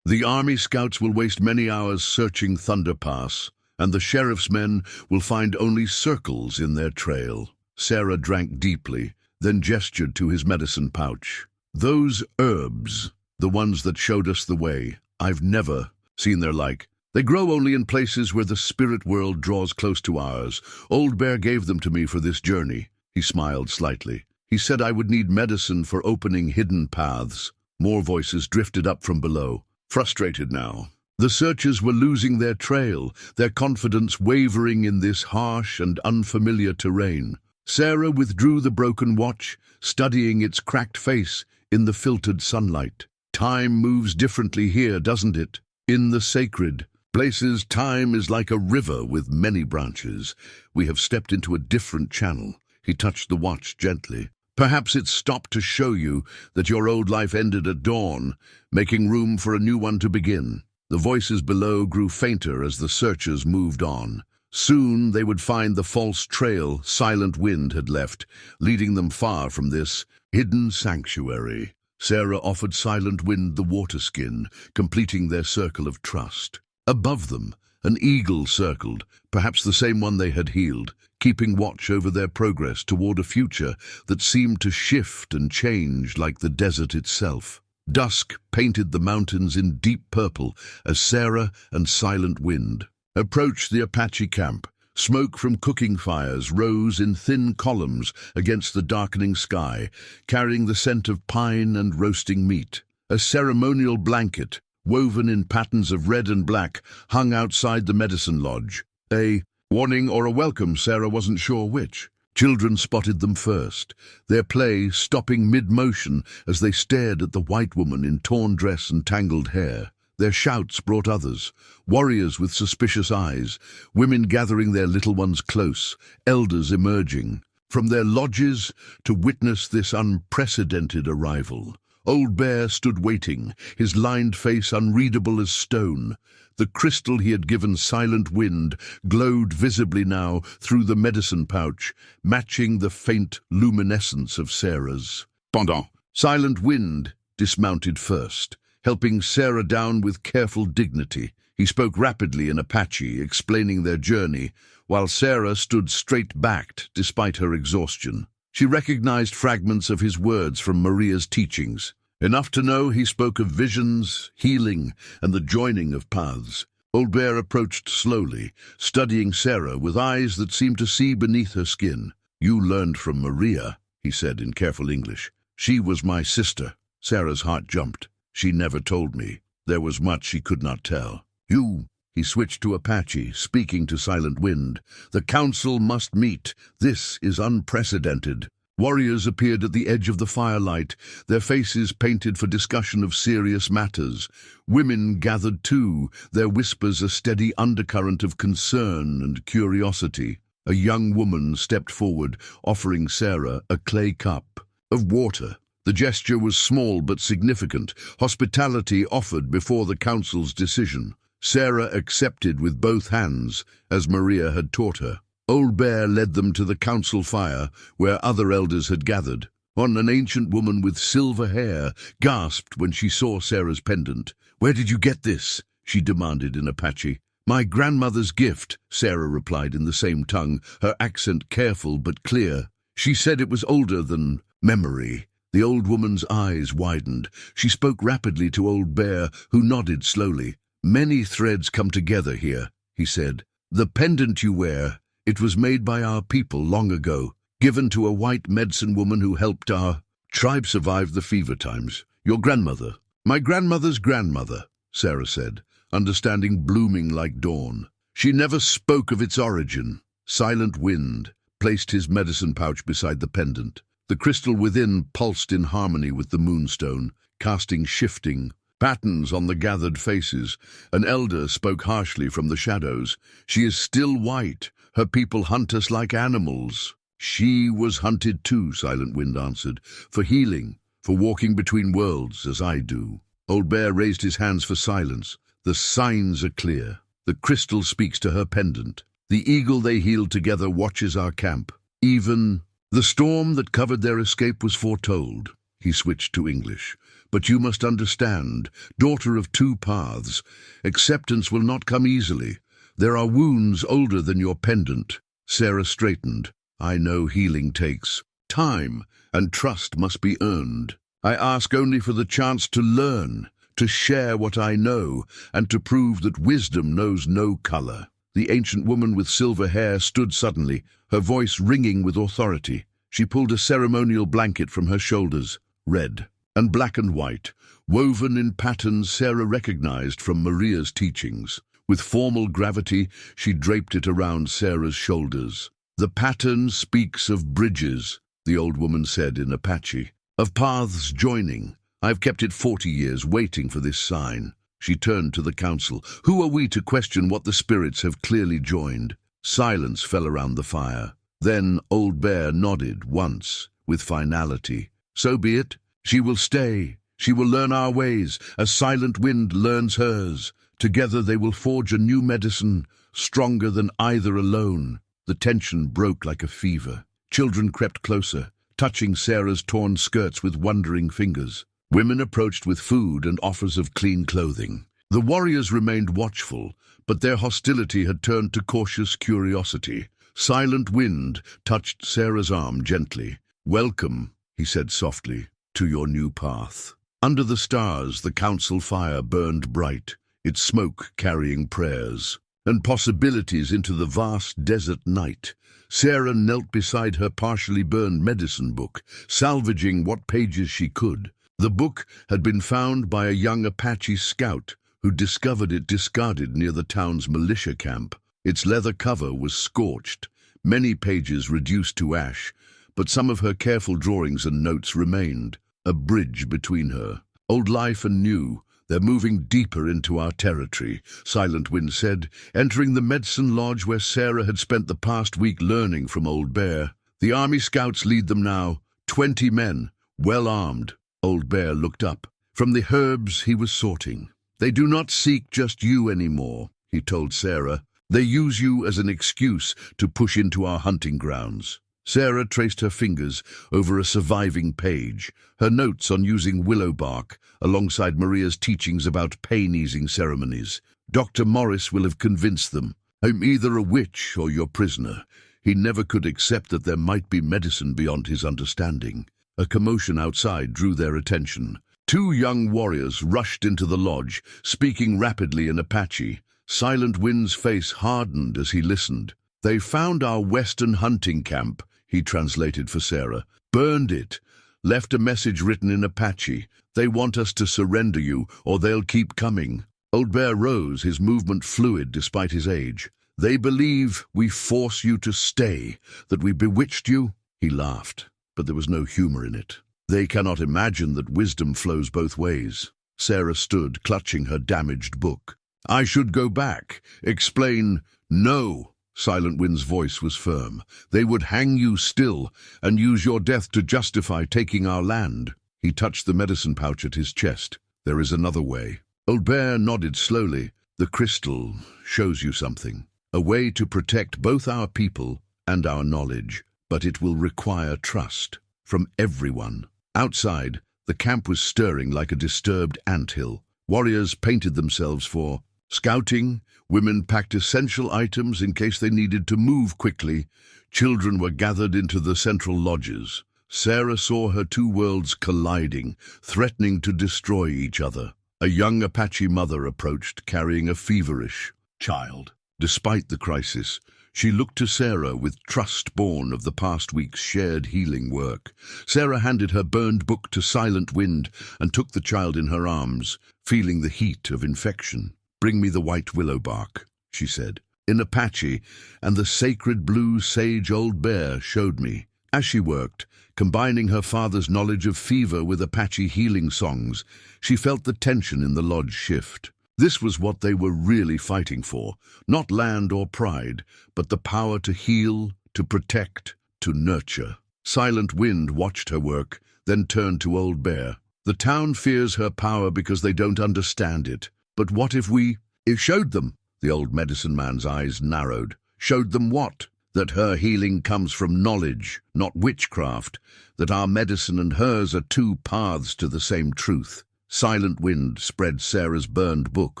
"The army scouts will waste many hours searching Thunder Pass, and the sheriff's men will find only circles in their trail." Sarah drank deeply, then gestured to his medicine pouch. "Those herbs, the ones that showed us the way, I've never seen their like. They grow only in places where the spirit world draws close to ours. Old Bear gave them to me for this journey." He smiled slightly. "He said I would need medicine for opening hidden paths." More voices drifted up from below, frustrated now. The searchers were losing their trail, their confidence wavering in this harsh and unfamiliar terrain. Sarah withdrew the broken watch, studying its cracked face in the filtered sunlight. "Time moves differently here, doesn't it? In the sacred places, time is like a river with many branches. We have stepped into a different channel." He touched the watch gently. "Perhaps it stopped to show you that your old life ended at dawn, making room for a new one to begin." The voices below grew fainter as the searchers moved on. Soon they would find the false trail Silent Wind had left, leading them far from this hidden sanctuary. Sarah offered Silent Wind the water skin, completing their circle of trust. Above them, an eagle circled, perhaps the same one they had healed, keeping watch over their progress toward a future that seemed to shift and change like the desert itself. Dusk painted the mountains in deep purple as Sarah and Silent Wind approached the Apache camp. Smoke from cooking fires rose in thin columns against the darkening sky, carrying the scent of pine and roasting meat. A ceremonial blanket, woven in patterns of red and black, hung outside the medicine lodge. A warning or a welcome, Sarah wasn't sure which. Children spotted them first, their play stopping mid-motion as they stared at the white woman in torn dress and tangled hair. Their shouts brought others, warriors with suspicious eyes, women gathering their little ones close, elders emerging from their lodges to witness this unprecedented arrival. Old Bear stood waiting, his lined face unreadable as stone. The crystal he had given Silent Wind glowed visibly now through the medicine pouch, matching the faint luminescence of Sarah's. Pendant, Silent Wind dismounted first, helping Sarah down with careful dignity. He spoke rapidly in Apache, explaining their journey, while Sarah stood straight-backed despite her exhaustion. She recognized fragments of his words from Maria's teachings, enough to know he spoke of visions, healing, and the joining of paths. Old Bear approached slowly, studying Sarah with eyes that seemed to see beneath her skin. "You learned from Maria," he said in careful English. "She was my sister." Sarah's heart jumped. "She never told me. There was much she could not tell." "You," he switched to Apache, speaking to Silent Wind. "The council must meet. This is unprecedented." Warriors appeared at the edge of the firelight, their faces painted for discussion of serious matters. Women gathered too, their whispers a steady undercurrent of concern and curiosity. A young woman stepped forward, offering Sarah a clay cup of water. The gesture was small but significant, hospitality offered before the council's decision. Sarah accepted with both hands, as Maria had taught her. Old Bear led them to the council fire, where other elders had gathered. An ancient woman with silver hair gasped when she saw Sarah's pendant. "Where did you get this?" she demanded in Apache. "My grandmother's gift," Sarah replied in the same tongue, her accent careful but clear. "She said it was older than memory." The old woman's eyes widened. She spoke rapidly to Old Bear, who nodded slowly. "Many threads come together here," he said. "The pendant you wear, it was made by our people long ago, given to a white medicine woman who helped our tribe survive the fever times. Your grandmother." "My grandmother's grandmother," Sarah said, understanding blooming like dawn. "She never spoke of its origin." Silent Wind placed his medicine pouch beside the pendant. The crystal within pulsed in harmony with the moonstone, casting shifting patterns on the gathered faces. An elder spoke harshly from the shadows. "She is still white. Her people hunt us like animals." "She was hunted too," Silent Wind answered, "for healing, for walking between worlds as I do." Old Bear raised his hands for silence. "The signs are clear. The crystal speaks to her pendant. The eagle they healed together watches our camp. Even the storm that covered their escape was foretold." He switched to English. "But you must understand, daughter of two paths, acceptance will not come easily. There are wounds older than your pendant." Sarah straightened. "I know healing takes time, and trust must be earned. I ask only for the chance to learn, to share what I know, and to prove that wisdom knows no color." The ancient woman with silver hair stood suddenly, her voice ringing with authority. She pulled a ceremonial blanket from her shoulders, red and black and white, woven in patterns Sarah recognized from Maria's teachings. With formal gravity, she draped it around Sarah's shoulders. "The pattern speaks of bridges," the old woman said in Apache, "of paths joining. I've kept it 40 years, waiting for this sign." She turned to the council. "Who are we to question what the spirits have clearly joined?" Silence fell around the fire. Then Old Bear nodded once, with finality. "So be it. She will stay. She will learn our ways, as Silent Wind learns hers. Together they will forge a new medicine, stronger than either alone." The tension broke like a fever. Children crept closer, touching Sarah's torn skirts with wondering fingers. Women approached with food and offers of clean clothing. The warriors remained watchful, but their hostility had turned to cautious curiosity. Silent Wind touched Sarah's arm gently. "Welcome," he said softly, "to your new path." Under the stars, the council fire burned bright, its smoke carrying prayers and possibilities into the vast desert night. Sarah knelt beside her partially burned medicine book, salvaging what pages she could. The book had been found by a young Apache scout who discovered it discarded near the town's militia camp. Its leather cover was scorched, many pages reduced to ash, but some of her careful drawings and notes remained, a bridge between her. "Old life and new, they're moving deeper into our territory," Silent Wind said, entering the medicine lodge where Sarah had spent the past week learning from Old Bear. "The army scouts lead them now, 20 men, well armed. Old Bear looked up from the herbs he was sorting. "They do not seek just you anymore," he told Sarah. "They use you as an excuse to push into our hunting grounds." Sarah traced her fingers over a surviving page, her notes on using willow bark, alongside Maria's teachings about pain-easing ceremonies. "Dr. Morris will have convinced them. I'm either a witch or your prisoner." He never could accept that there might be medicine beyond his understanding. A commotion outside drew their attention. Two young warriors rushed into the lodge, speaking rapidly in Apache. Silent Wind's face hardened as he listened. "They found our western hunting camp," he translated for Sarah. "Burned it. Left a message written in Apache. They want us to surrender you, or they'll keep coming." Old Bear rose, his movement fluid despite his age. "They believe we force you to stay, that we bewitched you." He laughed, but there was no humor in it. "They cannot imagine that wisdom flows both ways." Sarah stood, clutching her damaged book. "I should go back, explain." "No." Silent Wind's voice was firm. "They would hang you still and use your death to justify taking our land." He touched the medicine pouch at his chest. "There is another way." Old Bear nodded slowly. "The crystal shows you something. A way to protect both our people and our knowledge, but it will require trust from everyone." Outside, the camp was stirring like a disturbed anthill. Warriors painted themselves for scouting. Women packed essential items in case they needed to move quickly. Children were gathered into the central lodges. Sarah saw her two worlds colliding, threatening to destroy each other. A young Apache mother approached, carrying a feverish child. Despite the crisis, she looked to Sarah with trust born of the past week's shared healing work. Sarah handed her burned book to Silent Wind and took the child in her arms, feeling the heat of infection. "Bring me the white willow bark," she said. In Apache, and the sacred blue sage Old Bear showed me. As she worked, combining her father's knowledge of fever with Apache healing songs, she felt the tension in the lodge shift. This was what they were really fighting for, not land or pride, but the power to heal, to protect, to nurture. Silent Wind watched her work, then turned to Old Bear. "The town fears her power because they don't understand it. But what if we showed them?" The old medicine man's eyes narrowed. "Showed them what?" "That her healing comes from knowledge, not witchcraft. That our medicine and hers are two paths to the same truth." Silent Wind spread Sarah's burned book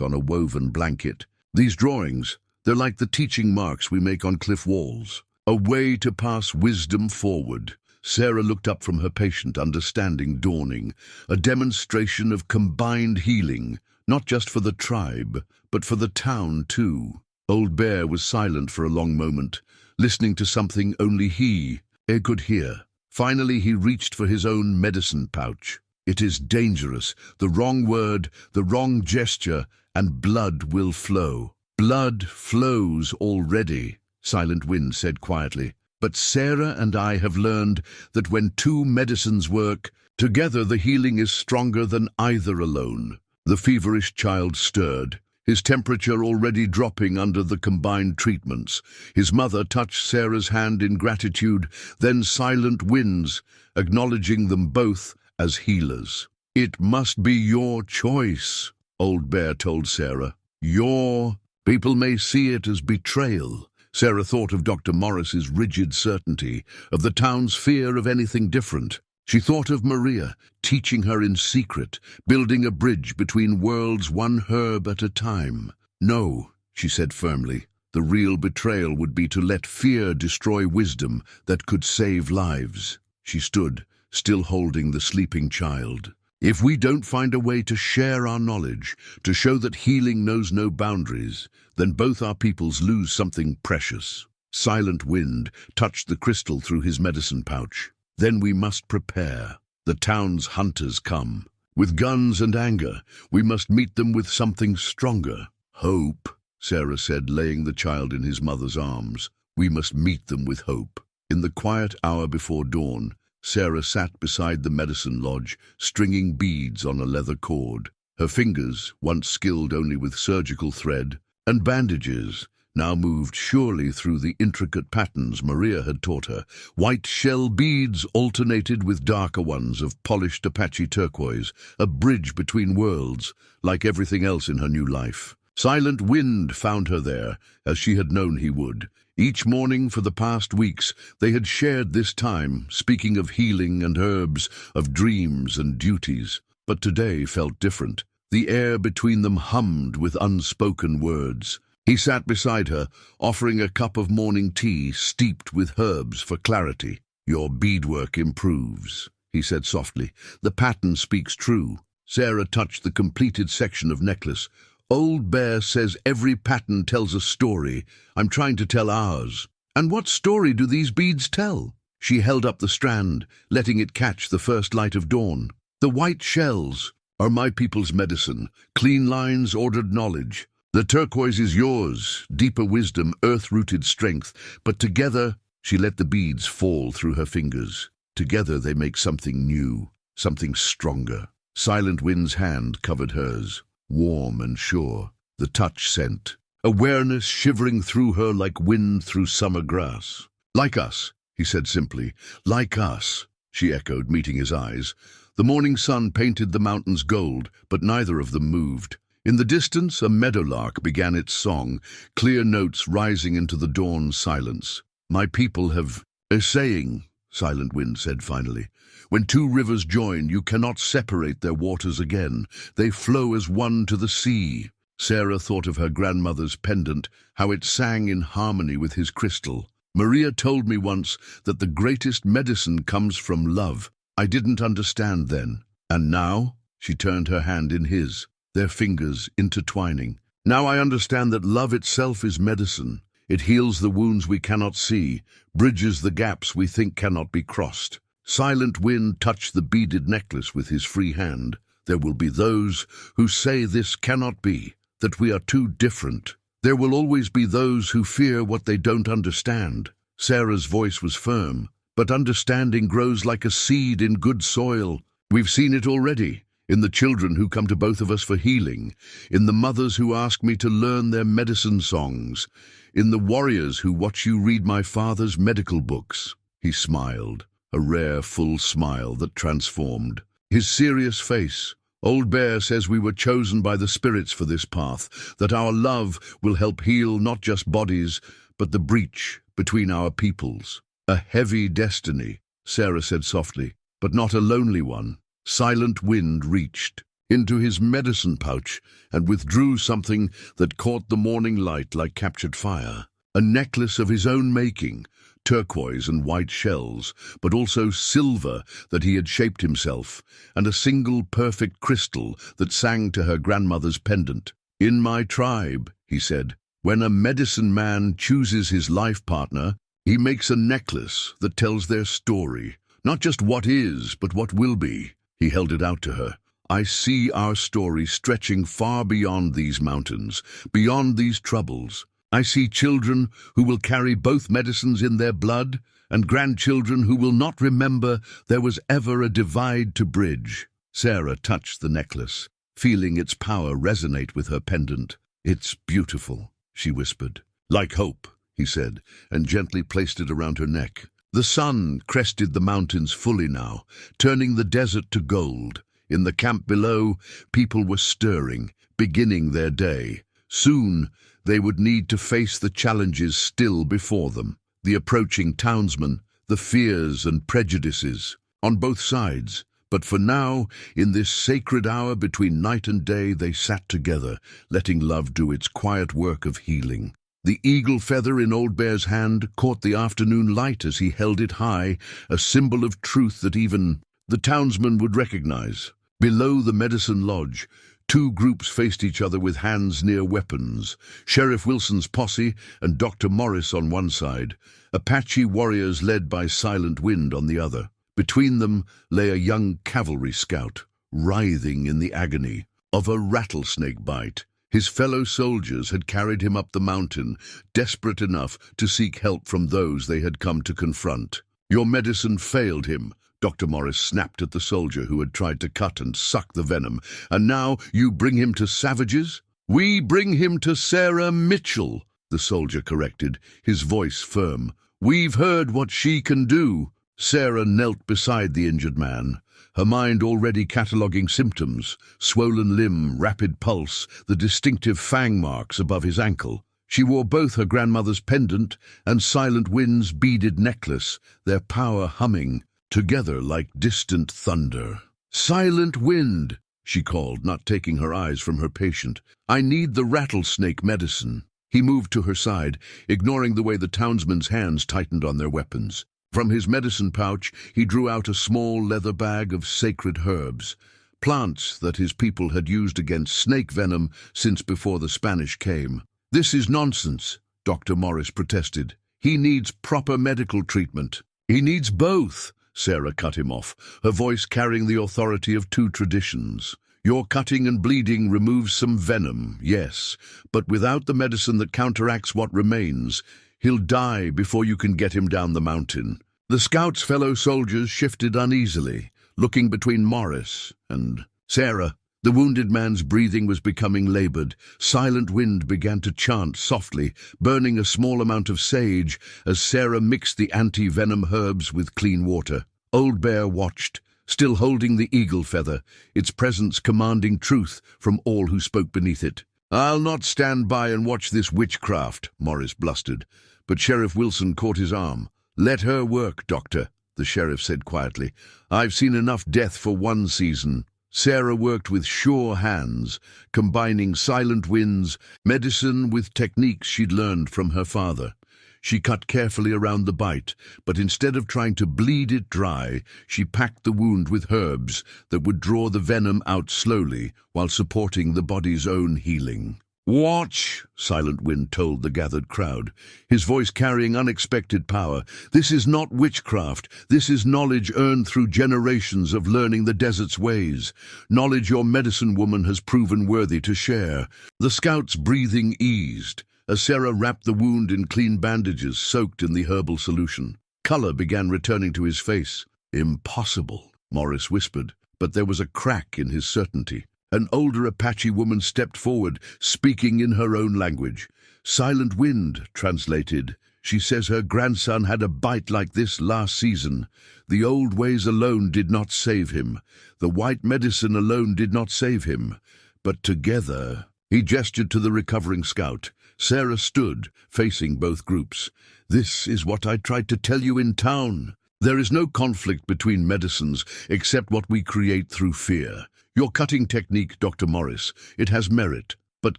on a woven blanket. "These drawings, they're like the teaching marks we make on cliff walls. A way to pass wisdom forward." Sarah looked up from her patient, understanding dawning. A demonstration of combined healing, not just for the tribe, but for the town too. Old Bear was silent for a long moment, listening to something only he could hear. Finally he reached for his own medicine pouch. "It is dangerous. The wrong word, the wrong gesture, and blood will flow." "Blood flows already," Silent Wind said quietly. "But Sarah and I have learned that when two medicines work together, the healing is stronger than either alone." The feverish child stirred, his temperature already dropping under the combined treatments. His mother touched Sarah's hand in gratitude, then Silent Wind's, acknowledging them both as healers. "It must be your choice," Old Bear told Sarah. "Your people may see it as betrayal." Sarah thought of Dr. Morris's rigid certainty, of the town's fear of anything different. She thought of Maria, teaching her in secret, building a bridge between worlds one herb at a time. "No," she said firmly, "the real betrayal would be to let fear destroy wisdom that could save lives." She stood, still holding the sleeping child. "If we don't find a way to share our knowledge, to show that healing knows no boundaries, then both our peoples lose something precious." Silent Wind touched the crystal through his medicine pouch. "Then we must prepare. The town's hunters come. With guns and anger, we must meet them with something stronger." "Hope," Sarah said, laying the child in his mother's arms. "We must meet them with hope." In the quiet hour before dawn, Sarah sat beside the medicine lodge, stringing beads on a leather cord. Her fingers, once skilled only with surgical thread and bandages, now moved surely through the intricate patterns Maria had taught her. White shell beads alternated with darker ones of polished Apache turquoise, a bridge between worlds, like everything else in her new life. Silent Wind found her there, as she had known he would. Each morning for the past weeks, they had shared this time, speaking of healing and herbs, of dreams and duties. But today felt different. The air between them hummed with unspoken words. He sat beside her, offering a cup of morning tea steeped with herbs for clarity. "Your beadwork improves," he said softly. "The pattern speaks true." Sarah touched the completed section of necklace. "Old Bear says every pattern tells a story. I'm trying to tell ours." "And what story do these beads tell?" She held up the strand, letting it catch the first light of dawn. "The white shells are my people's medicine, clean lines, ordered knowledge. The turquoise is yours, deeper wisdom, earth-rooted strength. But together," she let the beads fall through her fingers. "Together they make something new, something stronger." Silent Wind's hand covered hers, warm and sure, the touch sent. Awareness shivering through her like wind through summer grass. "Like us," he said simply. "Like us," she echoed, meeting his eyes. The morning sun painted the mountains gold, but neither of them moved. In the distance, a meadowlark began its song, clear notes rising into the dawn silence. "My people have a saying," Silent Wind said finally. "When two rivers join, you cannot separate their waters again. They flow as one to the sea." Sarah thought of her grandmother's pendant, how it sang in harmony with his crystal. "Maria told me once that the greatest medicine comes from love. I didn't understand then. And now?" She turned her hand in his, their fingers intertwining. "Now I understand that love itself is medicine. It heals the wounds we cannot see, bridges the gaps we think cannot be crossed." Silent Wind touched the beaded necklace with his free hand. "There will be those who say this cannot be, that we are too different. There will always be those who fear what they don't understand." Sarah's voice was firm. "But understanding grows like a seed in good soil. We've seen it already, in the children who come to both of us for healing, in the mothers who ask me to learn their medicine songs, in the warriors who watch you read my father's medical books." He smiled, a rare, full smile that transformed his serious face. "Old Bear says we were chosen by the spirits for this path, that our love will help heal not just bodies, but the breach between our peoples." "A heavy destiny," Sarah said softly, "but not a lonely one." Silent Wind reached into his medicine pouch and withdrew something that caught the morning light like captured fire. A necklace of his own making, turquoise and white shells, but also silver that he had shaped himself, and a single perfect crystal that sang to her grandmother's pendant. "In my tribe," he said, "when a medicine man chooses his life partner, he makes a necklace that tells their story, not just what is, but what will be." He held it out to her. "I see our story stretching far beyond these mountains, beyond these troubles. I see children who will carry both medicines in their blood, and grandchildren who will not remember there was ever a divide to bridge." Sarah touched the necklace, feeling its power resonate with her pendant. "It's beautiful," she whispered. "Like hope," he said, and gently placed it around her neck. The sun crested the mountains fully now, turning the desert to gold. In the camp below, people were stirring, beginning their day. Soon, they would need to face the challenges still before them. The approaching townsmen, the fears and prejudices, on both sides. But for now, in this sacred hour between night and day, they sat together, letting love do its quiet work of healing. The eagle feather in Old Bear's hand caught the afternoon light as he held it high, a symbol of truth that even the townsmen would recognize. Below the medicine lodge, two groups faced each other with hands near weapons. Sheriff Wilson's posse and Dr. Morris on one side, Apache warriors led by Silent Wind on the other. Between them lay a young cavalry scout, writhing in the agony of a rattlesnake bite. His fellow soldiers had carried him up the mountain, desperate enough to seek help from those they had come to confront. "Your medicine failed him," Dr. Morris snapped at the soldier who had tried to cut and suck the venom. "And now you bring him to savages?" "We bring him to Sarah Mitchell," the soldier corrected, his voice firm. "We've heard what she can do." Sarah knelt beside the injured man, her mind already cataloguing symptoms: swollen limb, rapid pulse, the distinctive fang marks above his ankle. She wore both her grandmother's pendant and Silent Wind's beaded necklace, their power humming together like distant thunder. "Silent Wind," she called, not taking her eyes from her patient. "I need the rattlesnake medicine." He moved to her side, ignoring the way the townsmen's hands tightened on their weapons. From his medicine pouch, he drew out a small leather bag of sacred herbs, plants that his people had used against snake venom since before the Spanish came. "This is nonsense," Dr. Morris protested. "He needs proper medical treatment." "He needs both," Sarah cut him off, her voice carrying the authority of two traditions. "Your cutting and bleeding removes some venom, yes, but without the medicine that counteracts what remains, he'll die before you can get him down the mountain." The scout's fellow soldiers shifted uneasily, looking between Morris and Sarah. The wounded man's breathing was becoming labored. Silent Wind began to chant softly, burning a small amount of sage as Sarah mixed the anti-venom herbs with clean water. Old Bear watched, still holding the eagle feather, its presence commanding truth from all who spoke beneath it. "I'll not stand by and watch this witchcraft," Morris blustered, but Sheriff Wilson caught his arm. "Let her work, Doctor," the sheriff said quietly. "I've seen enough death for one season." Sarah worked with sure hands, combining Silent Wind's medicine with techniques she'd learned from her father. She cut carefully around the bite, but instead of trying to bleed it dry, she packed the wound with herbs that would draw the venom out slowly while supporting the body's own healing. "Watch," Silent Wind told the gathered crowd, his voice carrying unexpected power. "This is not witchcraft. This is knowledge earned through generations of learning the desert's ways. Knowledge your medicine woman has proven worthy to share." The scout's breathing eased as Sarah wrapped the wound in clean bandages soaked in the herbal solution. Color began returning to his face. "Impossible," Morris whispered, but there was a crack in his certainty. An older Apache woman stepped forward, speaking in her own language. "Silent Wind," translated. "She says her grandson had a bite like this last season. The old ways alone did not save him. The white medicine alone did not save him. But together—" He gestured to the recovering scout. Sarah stood, facing both groups. "This is what I tried to tell you in town. There is no conflict between medicines except what we create through fear. Your cutting technique, Dr. Morris, it has merit, but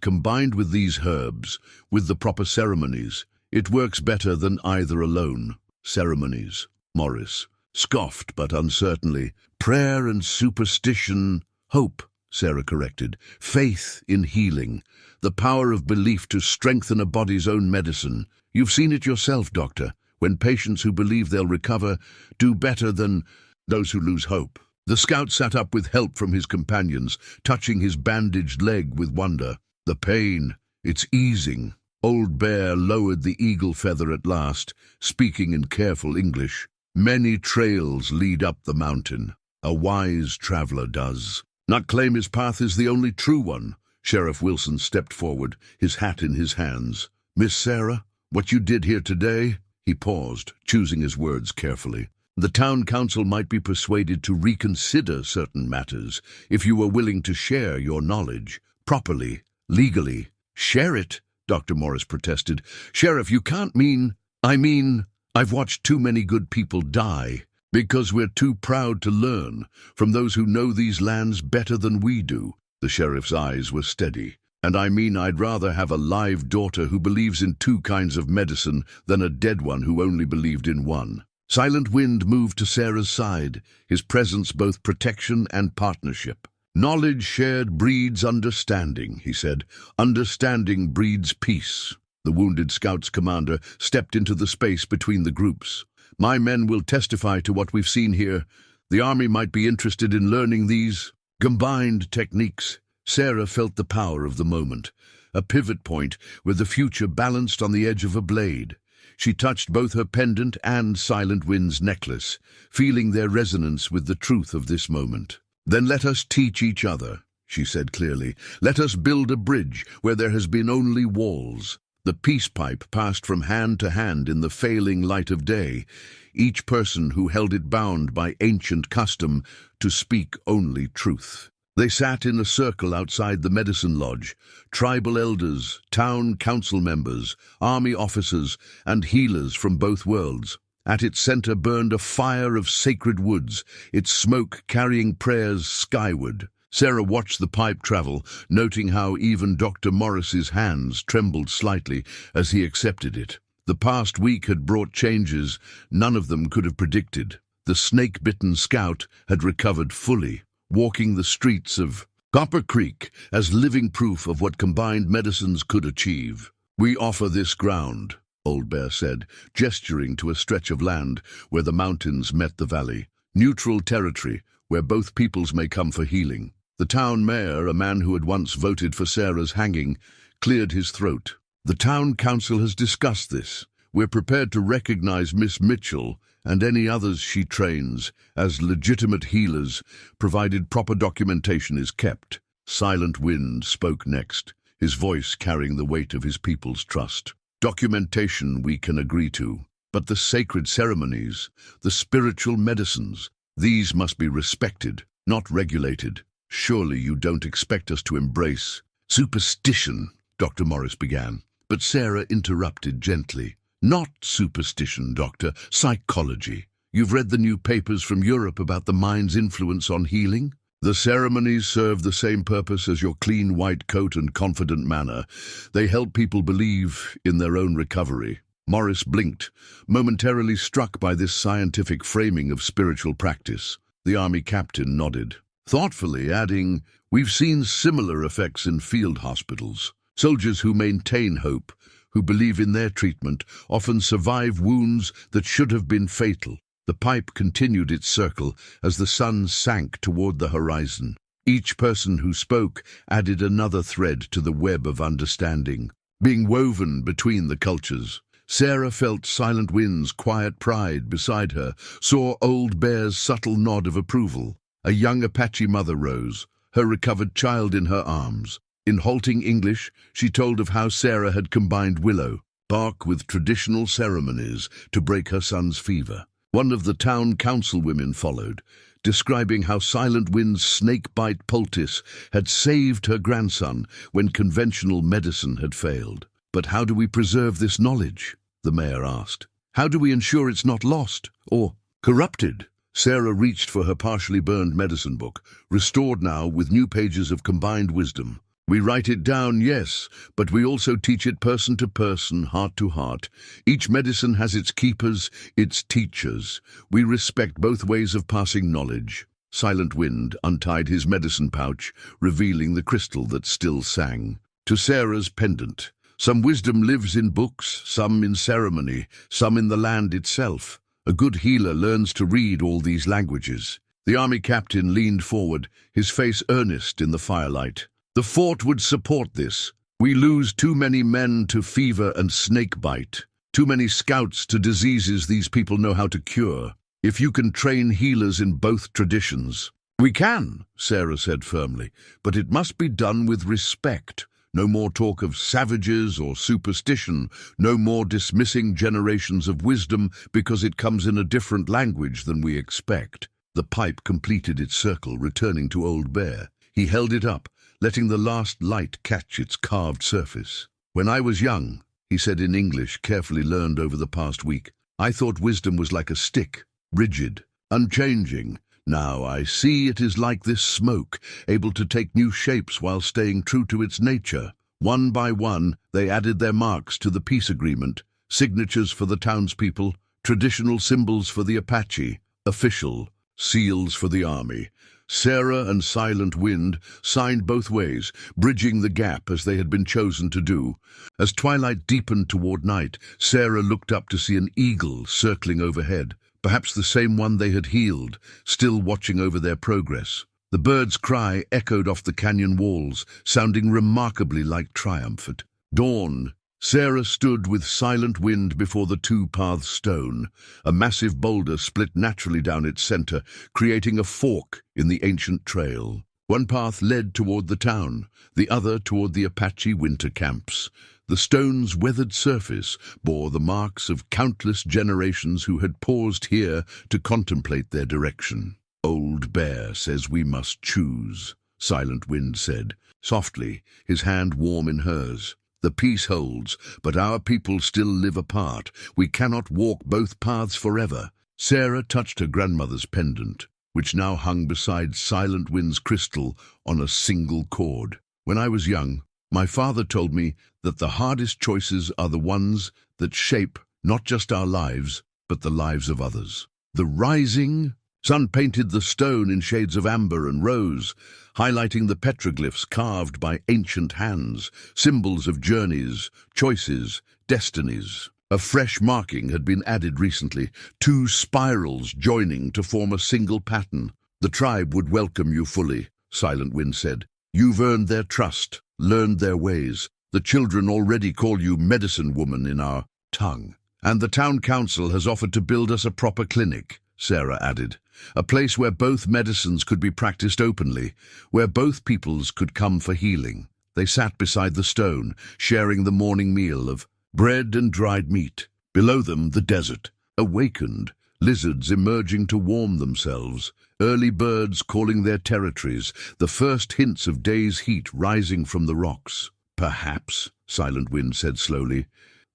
combined with these herbs, with the proper ceremonies, it works better than either alone." "Ceremonies," Morris scoffed but uncertainly. "Prayer and superstition." "Hope," Sarah corrected. "Faith in healing. The power of belief to strengthen a body's own medicine. You've seen it yourself, Doctor, when patients who believe they'll recover do better than those who lose hope." The scout sat up with help from his companions, touching his bandaged leg with wonder. "The pain, it's easing." Old Bear lowered the eagle feather at last, speaking in careful English. "Many trails lead up the mountain. A wise traveler does not claim his path is the only true one." Sheriff Wilson stepped forward, his hat in his hands. "Miss Sarah, what you did here today—" He paused, choosing his words carefully. "The town council might be persuaded to reconsider certain matters if you were willing to share your knowledge, properly, legally." "Share it?" Dr. Morris protested. "Sheriff, you can't mean—" "I mean, I've watched too many good people die because we're too proud to learn from those who know these lands better than we do." The sheriff's eyes were steady. "And I mean I'd rather have a live daughter who believes in two kinds of medicine than a dead one who only believed in one." Silent Wind moved to Sarah's side, his presence both protection and partnership. "Knowledge shared breeds understanding," he said. "Understanding breeds peace." The wounded scout's commander stepped into the space between the groups. "My men will testify to what we've seen here. The army might be interested in learning these combined techniques." Sarah felt the power of the moment, a pivot point where the future balanced on the edge of a blade. She touched both her pendant and Silent Wind's necklace, feeling their resonance with the truth of this moment. "Then let us teach each other," she said clearly. "Let us build a bridge where there has been only walls." The peace pipe passed from hand to hand in the failing light of day, each person who held it bound by ancient custom to speak only truth. They sat in a circle outside the medicine lodge, tribal elders, town council members, army officers, and healers from both worlds. At its center burned a fire of sacred woods, its smoke carrying prayers skyward. Sarah watched the pipe travel, noting how even Dr. Morris's hands trembled slightly as he accepted it. The past week had brought changes none of them could have predicted. The snake-bitten scout had recovered fully, walking the streets of Copper Creek as living proof of what combined medicines could achieve. "We offer this ground," Old Bear said, gesturing to a stretch of land where the mountains met the valley. "Neutral territory, where both peoples may come for healing." The town mayor, a man who had once voted for Sarah's hanging, cleared his throat. "The town council has discussed this. We're prepared to recognize Miss Mitchell and any others she trains as legitimate healers, provided proper documentation is kept." Silent Wind spoke next, his voice carrying the weight of his people's trust. "Documentation we can agree to, but the sacred ceremonies, the spiritual medicines, these must be respected, not regulated. Surely you don't expect us to embrace superstition," Dr. Morris began. But Sarah interrupted gently. "Not superstition, Doctor, psychology. You've read the new papers from Europe about the mind's influence on healing? The ceremonies serve the same purpose as your clean white coat and confident manner. They help people believe in their own recovery." Morris blinked, momentarily struck by this scientific framing of spiritual practice. The army captain nodded, thoughtfully adding, "We've seen similar effects in field hospitals. Soldiers who maintain hope, who believe in their treatment, often survive wounds that should have been fatal." The pipe continued its circle as the sun sank toward the horizon. Each person who spoke added another thread to the web of understanding, being woven between the cultures. Sarah felt Silent Wind's quiet pride beside her, saw Old Bear's subtle nod of approval. A young Apache mother rose, her recovered child in her arms. In halting English, she told of how Sarah had combined willow bark with traditional ceremonies to break her son's fever. One of the town council women followed, describing how Silent Wind's snake-bite poultice had saved her grandson when conventional medicine had failed. "But how do we preserve this knowledge?" the mayor asked. "How do we ensure it's not lost or corrupted?" Sarah reached for her partially burned medicine book, restored now with new pages of combined wisdom. "We write it down, yes, but we also teach it person to person, heart to heart. Each medicine has its keepers, its teachers. We respect both ways of passing knowledge." Silent Wind untied his medicine pouch, revealing the crystal that still sang. To Sarah's pendant. "Some wisdom lives in books, some in ceremony, some in the land itself. A good healer learns to read all these languages." The army captain leaned forward, his face earnest in the firelight. "The fort would support this. We lose too many men to fever and snakebite, too many scouts to diseases these people know how to cure. If you can train healers in both traditions—" "We can," Sarah said firmly, "but it must be done with respect. No more talk of savages or superstition, no more dismissing generations of wisdom because it comes in a different language than we expect." The pipe completed its circle, returning to Old Bear. He held it up, letting the last light catch its carved surface. "When I was young," he said in English carefully learned over the past week, "I thought wisdom was like a stick, rigid, unchanging. Now I see it is like this smoke, able to take new shapes while staying true to its nature." One by one, they added their marks to the peace agreement, signatures for the townspeople, traditional symbols for the Apache, official seals for the army. Sarah and Silent Wind signed both ways, bridging the gap as they had been chosen to do. As twilight deepened toward night, Sarah looked up to see an eagle circling overhead, perhaps the same one they had healed, still watching over their progress. The bird's cry echoed off the canyon walls, sounding remarkably like triumph. At dawn, Sarah stood with Silent Wind before the two-path stone. A massive boulder split naturally down its center, creating a fork in the ancient trail. One path led toward the town, the other toward the Apache winter camps. The stone's weathered surface bore the marks of countless generations who had paused here to contemplate their direction. "Old Bear says we must choose," Silent Wind said, softly, his hand warm in hers. "The peace holds, but our people still live apart. We cannot walk both paths forever." Sarah touched her grandmother's pendant, which now hung beside Silent Wind's crystal on a single cord. "When I was young, my father told me that the hardest choices are the ones that shape not just our lives, but the lives of others." The rising sun painted the stone in shades of amber and rose, highlighting the petroglyphs carved by ancient hands, symbols of journeys, choices, destinies. A fresh marking had been added recently, 2 spirals joining to form a single pattern. "The tribe would welcome you fully," Silent Wind said. "You've earned their trust, learned their ways. The children already call you Medicine Woman in our tongue. And the town council has offered to build us a proper clinic," Sarah added. "A place where both medicines could be practiced openly, where both peoples could come for healing." They sat beside the stone, sharing the morning meal of bread and dried meat. Below them, the desert, awakened, lizards emerging to warm themselves, early birds calling their territories, the first hints of day's heat rising from the rocks. "Perhaps," Silent Wind said slowly,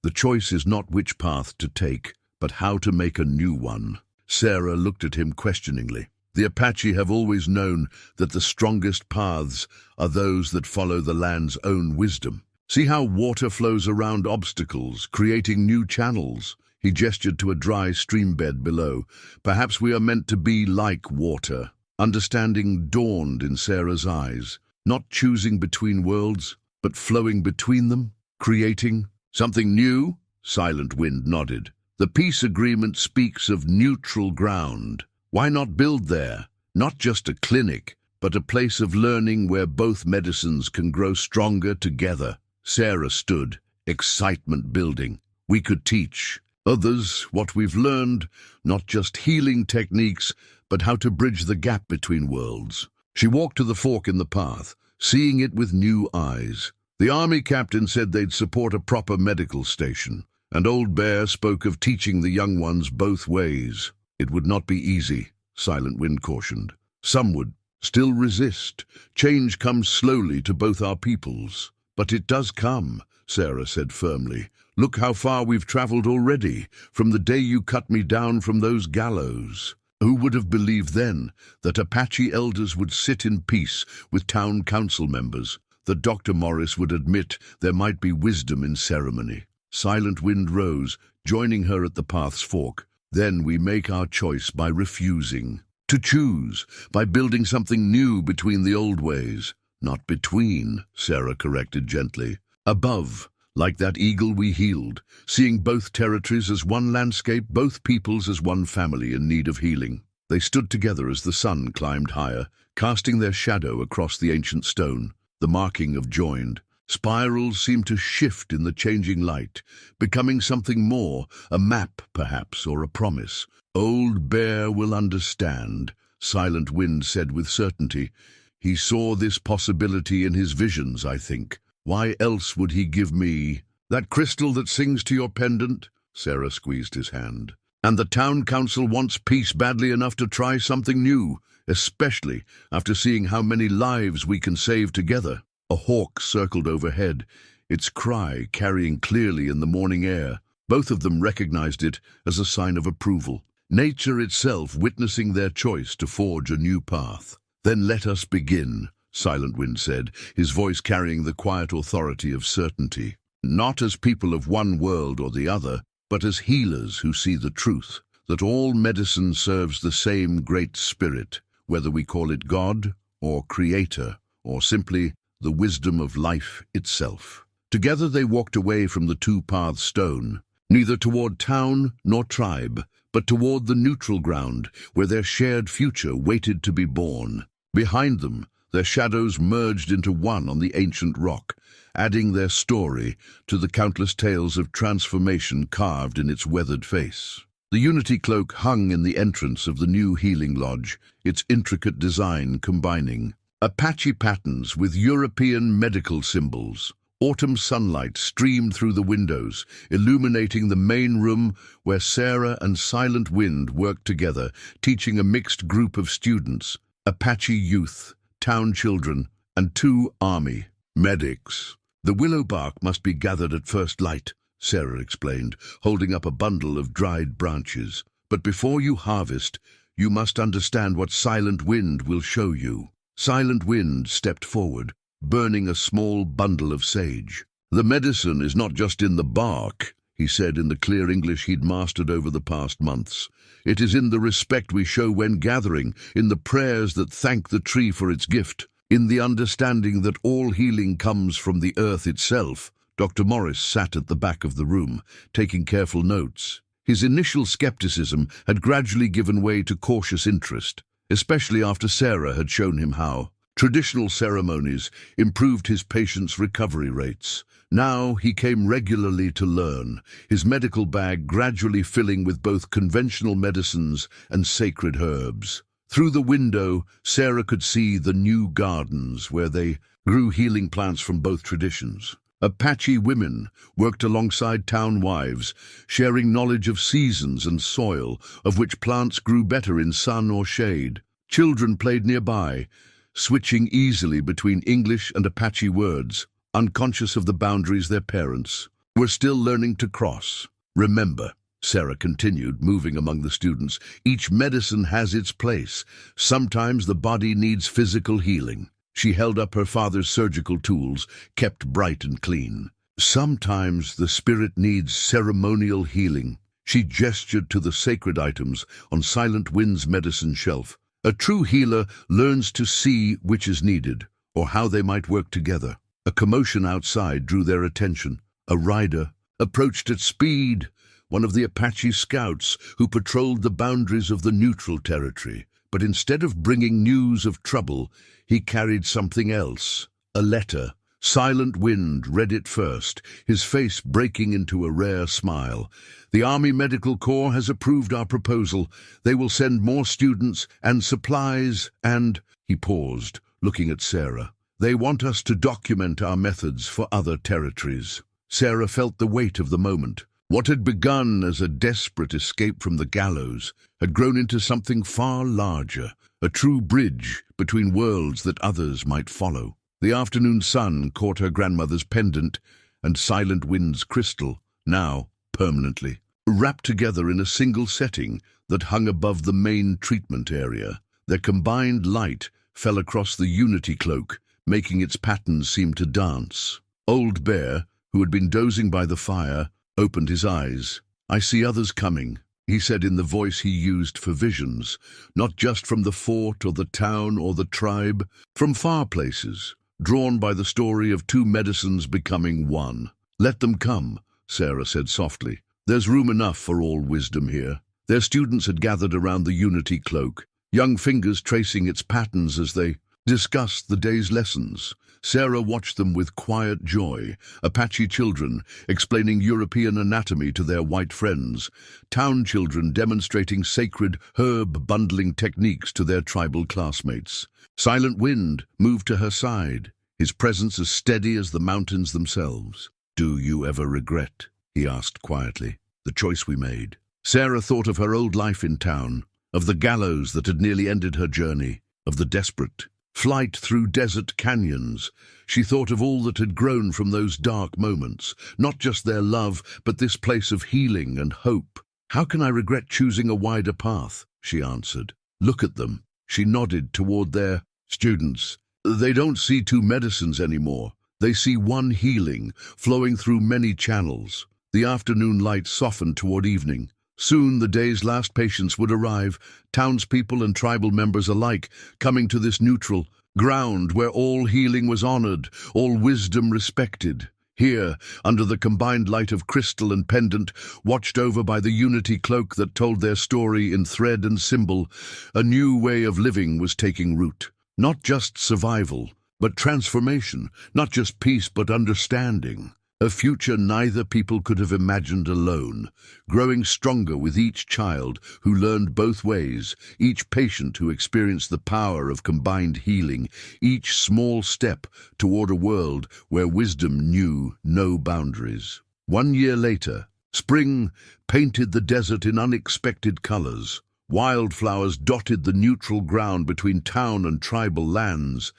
"the choice is not which path to take, but how to make a new one." Sarah looked at him questioningly. "The Apache have always known that the strongest paths are those that follow the land's own wisdom. See how water flows around obstacles, creating new channels." He gestured to a dry stream bed below. "Perhaps we are meant to be like water." Understanding dawned in Sarah's eyes, not choosing between worlds, but flowing between them, creating something new. Silent Wind nodded. "The peace agreement speaks of neutral ground. Why not build there? Not just a clinic, but a place of learning where both medicines can grow stronger together." Sarah stood, excitement building. "We could teach others what we've learned, not just healing techniques, but how to bridge the gap between worlds." She walked to the fork in the path, seeing it with new eyes. "The army captain said they'd support a proper medical station, and Old Bear spoke of teaching the young ones both ways. It would not be easy," Silent Wind cautioned. "Some would still resist. Change comes slowly to both our peoples." "But it does come," Sarah said firmly. "Look how far we've traveled already, from the day you cut me down from those gallows." Who would have believed then that Apache elders would sit in peace with town council members, that Dr. Morris would admit there might be wisdom in ceremony? Silent Wind rose, joining her at the path's fork. "Then we make our choice by refusing. To choose, by building something new between the old ways." "Not between," Sarah corrected gently. "Above, like that eagle we healed, seeing both territories as one landscape, both peoples as one family in need of healing." They stood together as the sun climbed higher, casting their shadow across the ancient stone, the marking of joined. Spirals seemed to shift in the changing light, becoming something more, a map perhaps, or a promise. "Old Bear will understand," Silent Wind said with certainty. "He saw this possibility in his visions, I think. Why else would he give me that crystal that sings to your pendant?" Sarah squeezed his hand. "And the town council wants peace badly enough to try something new, especially after seeing how many lives we can save together." A hawk circled overhead, its cry carrying clearly in the morning air. Both of them recognized it as a sign of approval. Nature itself witnessing their choice to forge a new path. "Then let us begin," Silent Wind said, his voice carrying the quiet authority of certainty. "Not as people of one world or the other, but as healers who see the truth, that all medicine serves the same great spirit, whether we call it God or Creator, or simply the wisdom of life itself." Together they walked away from the two-path stone, neither toward town nor tribe, but toward the neutral ground where their shared future waited to be born. Behind them, their shadows merged into one on the ancient rock, adding their story to the countless tales of transformation carved in its weathered face. The unity cloak hung in the entrance of the new healing lodge, its intricate design combining Apache patterns with European medical symbols. Autumn sunlight streamed through the windows, illuminating the main room where Sarah and Silent Wind worked together, teaching a mixed group of students, Apache youth, town children, and 2 army medics. The willow bark must be gathered at first light, Sarah explained, holding up a bundle of dried branches. But before you harvest, you must understand what Silent Wind will show you. Silent Wind stepped forward, burning a small bundle of sage. The medicine is not just in the bark, he said in the clear English he'd mastered over the past months. It is in the respect we show when gathering, in the prayers that thank the tree for its gift, in the understanding that all healing comes from the earth itself. Dr. Morris sat at the back of the room, taking careful notes. His initial skepticism had gradually given way to cautious interest, especially after Sarah had shown him how. Traditional ceremonies improved his patients' recovery rates. Now he came regularly to learn, his medical bag gradually filling with both conventional medicines and sacred herbs. Through the window, Sarah could see the new gardens where they grew healing plants from both traditions. Apache women worked alongside town wives, sharing knowledge of seasons and soil, of which plants grew better in sun or shade. Children played nearby, switching easily between English and Apache words, unconscious of the boundaries their parents were still learning to cross. Remember, Sarah continued, moving among the students, each medicine has its place. Sometimes the body needs physical healing. She held up her father's surgical tools, kept bright and clean. Sometimes the spirit needs ceremonial healing. She gestured to the sacred items on Silent Wind's medicine shelf. A true healer learns to see which is needed, or how they might work together. A commotion outside drew their attention. A rider approached at speed, one of the Apache scouts who patrolled the boundaries of the neutral territory. But instead of bringing news of trouble, he carried something else, a letter. Silent Wind read it first, his face breaking into a rare smile. The Army Medical Corps has approved our proposal. They will send more students and supplies and... He paused, looking at Sarah. They want us to document our methods for other territories. Sarah felt the weight of the moment. What had begun as a desperate escape from the gallows had grown into something far larger, a true bridge between worlds that others might follow. The afternoon sun caught her grandmother's pendant and Silent Wind's crystal, now permanently wrapped together in a single setting that hung above the main treatment area. Their combined light fell across the unity cloak, making its patterns seem to dance. Old Bear, who had been dozing by the fire, opened his eyes. I see others coming, he said in the voice he used for visions, not just from the fort or the town or the tribe, from far places, drawn by the story of 2 medicines becoming one. Let them come, Sarah said softly. There's room enough for all wisdom here. Their students had gathered around the unity cloak, young fingers tracing its patterns as they discussed the day's lessons. Sarah watched them with quiet joy, Apache children explaining European anatomy to their white friends, town children demonstrating sacred herb-bundling techniques to their tribal classmates. Silent Wind moved to her side, his presence as steady as the mountains themselves. Do you ever regret, he asked quietly, the choice we made? Sarah thought of her old life in town, of the gallows that had nearly ended her journey, of the desperate flight through desert canyons. She thought of all that had grown from those dark moments, not just their love, but this place of healing and hope. How can I regret choosing a wider path? She answered. Look at them. She nodded toward their students. They don't see 2 medicines anymore. They see one healing, flowing through many channels. The afternoon light softened toward evening. Soon the day's last patients would arrive, townspeople and tribal members alike, coming to this neutral ground where all healing was honored, all wisdom respected. Here, under the combined light of crystal and pendant, watched over by the unity cloak that told their story in thread and symbol, a new way of living was taking root. Not just survival, but transformation. Not just peace, but understanding. a future neither people could have imagined alone, growing stronger with each child who learned both ways, each patient who experienced the power of combined healing, each small step toward a world where wisdom knew no boundaries. 1 year later, spring painted the desert in unexpected colors. Wildflowers dotted the neutral ground between town and tribal lands,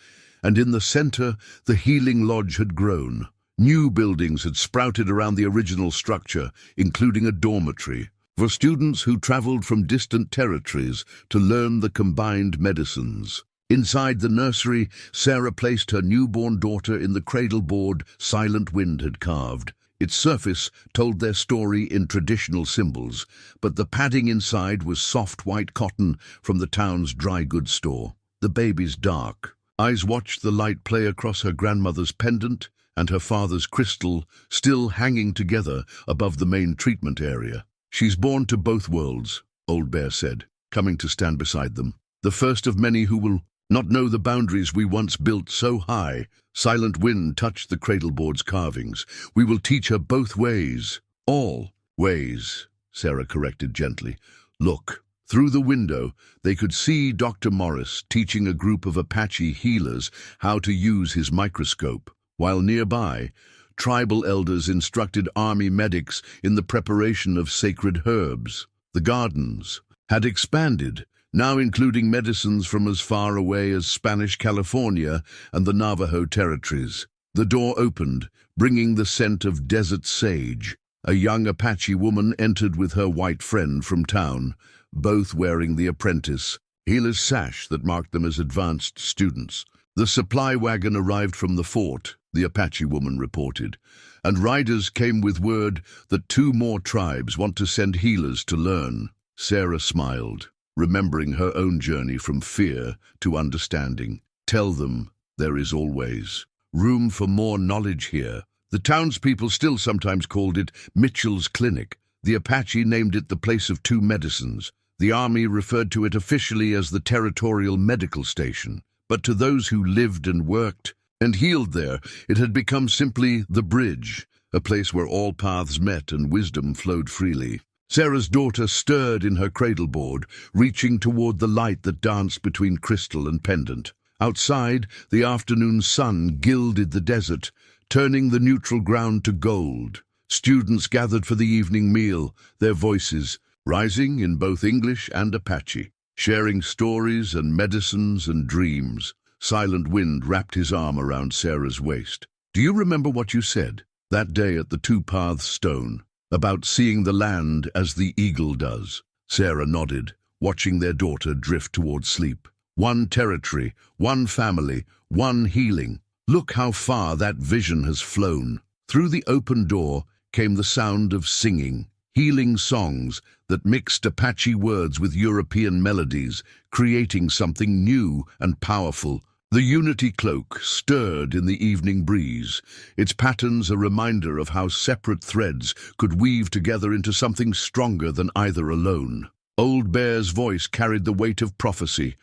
and in the center the healing lodge had grown. New buildings had sprouted around the original structure, including a dormitory, for students who traveled from distant territories to learn the combined medicines. Inside the nursery, Sarah placed her newborn daughter in the cradle board Silent Wind had carved. Its surface told their story in traditional symbols, but the padding inside was soft white cotton from the town's dry goods store. The baby's dark eyes watched the light play across her grandmother's pendant and her father's crystal, still hanging together above the main treatment area. "She's born to both worlds," Old Bear said, coming to stand beside them. "The first of many who will not know the boundaries we once built so high." Silent Wind touched the cradleboard's carvings. "We will teach her both ways." "All ways," Sarah corrected gently. "Look." Through the window, they could see Dr. Morris teaching a group of Apache healers how to use his microscope, while nearby, tribal elders instructed army medics in the preparation of sacred herbs. The gardens had expanded, now including medicines from as far away as Spanish California and the Navajo territories. The door opened, bringing the scent of desert sage. A young Apache woman entered with her white friend from town, both wearing the apprentice healer's sash that marked them as advanced students. "The supply wagon arrived from the fort," the Apache woman reported, "and riders came with word that 2 more tribes want to send healers to learn." Sarah smiled, remembering her own journey from fear to understanding. "Tell them there is always room for more knowledge here." The townspeople still sometimes called it Mitchell's Clinic. The Apache named it the place of 2 medicines. The army referred to it officially as the Territorial Medical Station. But to those who lived and worked and healed there, it had become simply the Bridge, a place where all paths met and wisdom flowed freely. Sarah's daughter stirred in her cradleboard, reaching toward the light that danced between crystal and pendant. Outside, the afternoon sun gilded the desert, turning the neutral ground to gold. Students gathered for the evening meal, their voices rising in both English and Apache, sharing stories and medicines and dreams. Silent Wind wrapped his arm around Sarah's waist. "Do you remember what you said that day at the 2 Paths Stone, about seeing the land as the eagle does?" Sarah nodded, watching their daughter drift toward sleep. "One territory, one family, one healing. Look how far that vision has flown." Through the open door came the sound of singing, healing songs that mixed Apache words with European melodies, creating something new and powerful. The unity cloak stirred in the evening breeze, its patterns a reminder of how separate threads could weave together into something stronger than either alone. Old Bear's voice carried the weight of prophecy.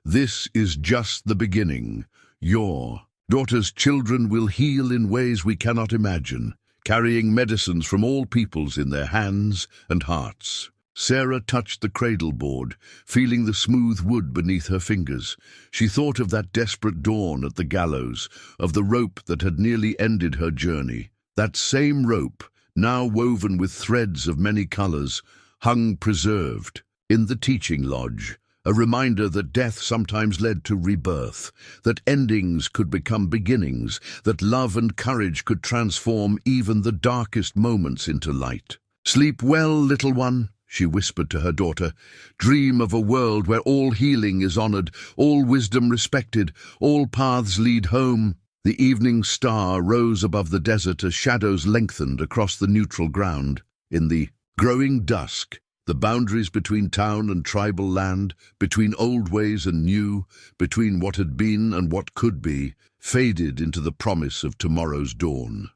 "This is just the beginning. Your daughter's children will heal in ways we cannot imagine, carrying medicines from all peoples in their hands and hearts." Sarah touched the cradle board, feeling the smooth wood beneath her fingers. She thought of that desperate dawn at the Gallows, of the rope that had nearly ended her journey. That same rope, now woven with threads of many colors, hung preserved in the teaching lodge, a reminder that death sometimes led to rebirth, that endings could become beginnings, that love and courage could transform even the darkest moments into light. "Sleep well, little one," she whispered to her daughter. "Dream of a world where all healing is honored, all wisdom respected, all paths lead home." The evening star rose above the desert as shadows lengthened across the neutral ground. In the growing dusk, the boundaries between town and tribal land, between old ways and new, between what had been and what could be, faded into the promise of tomorrow's dawn.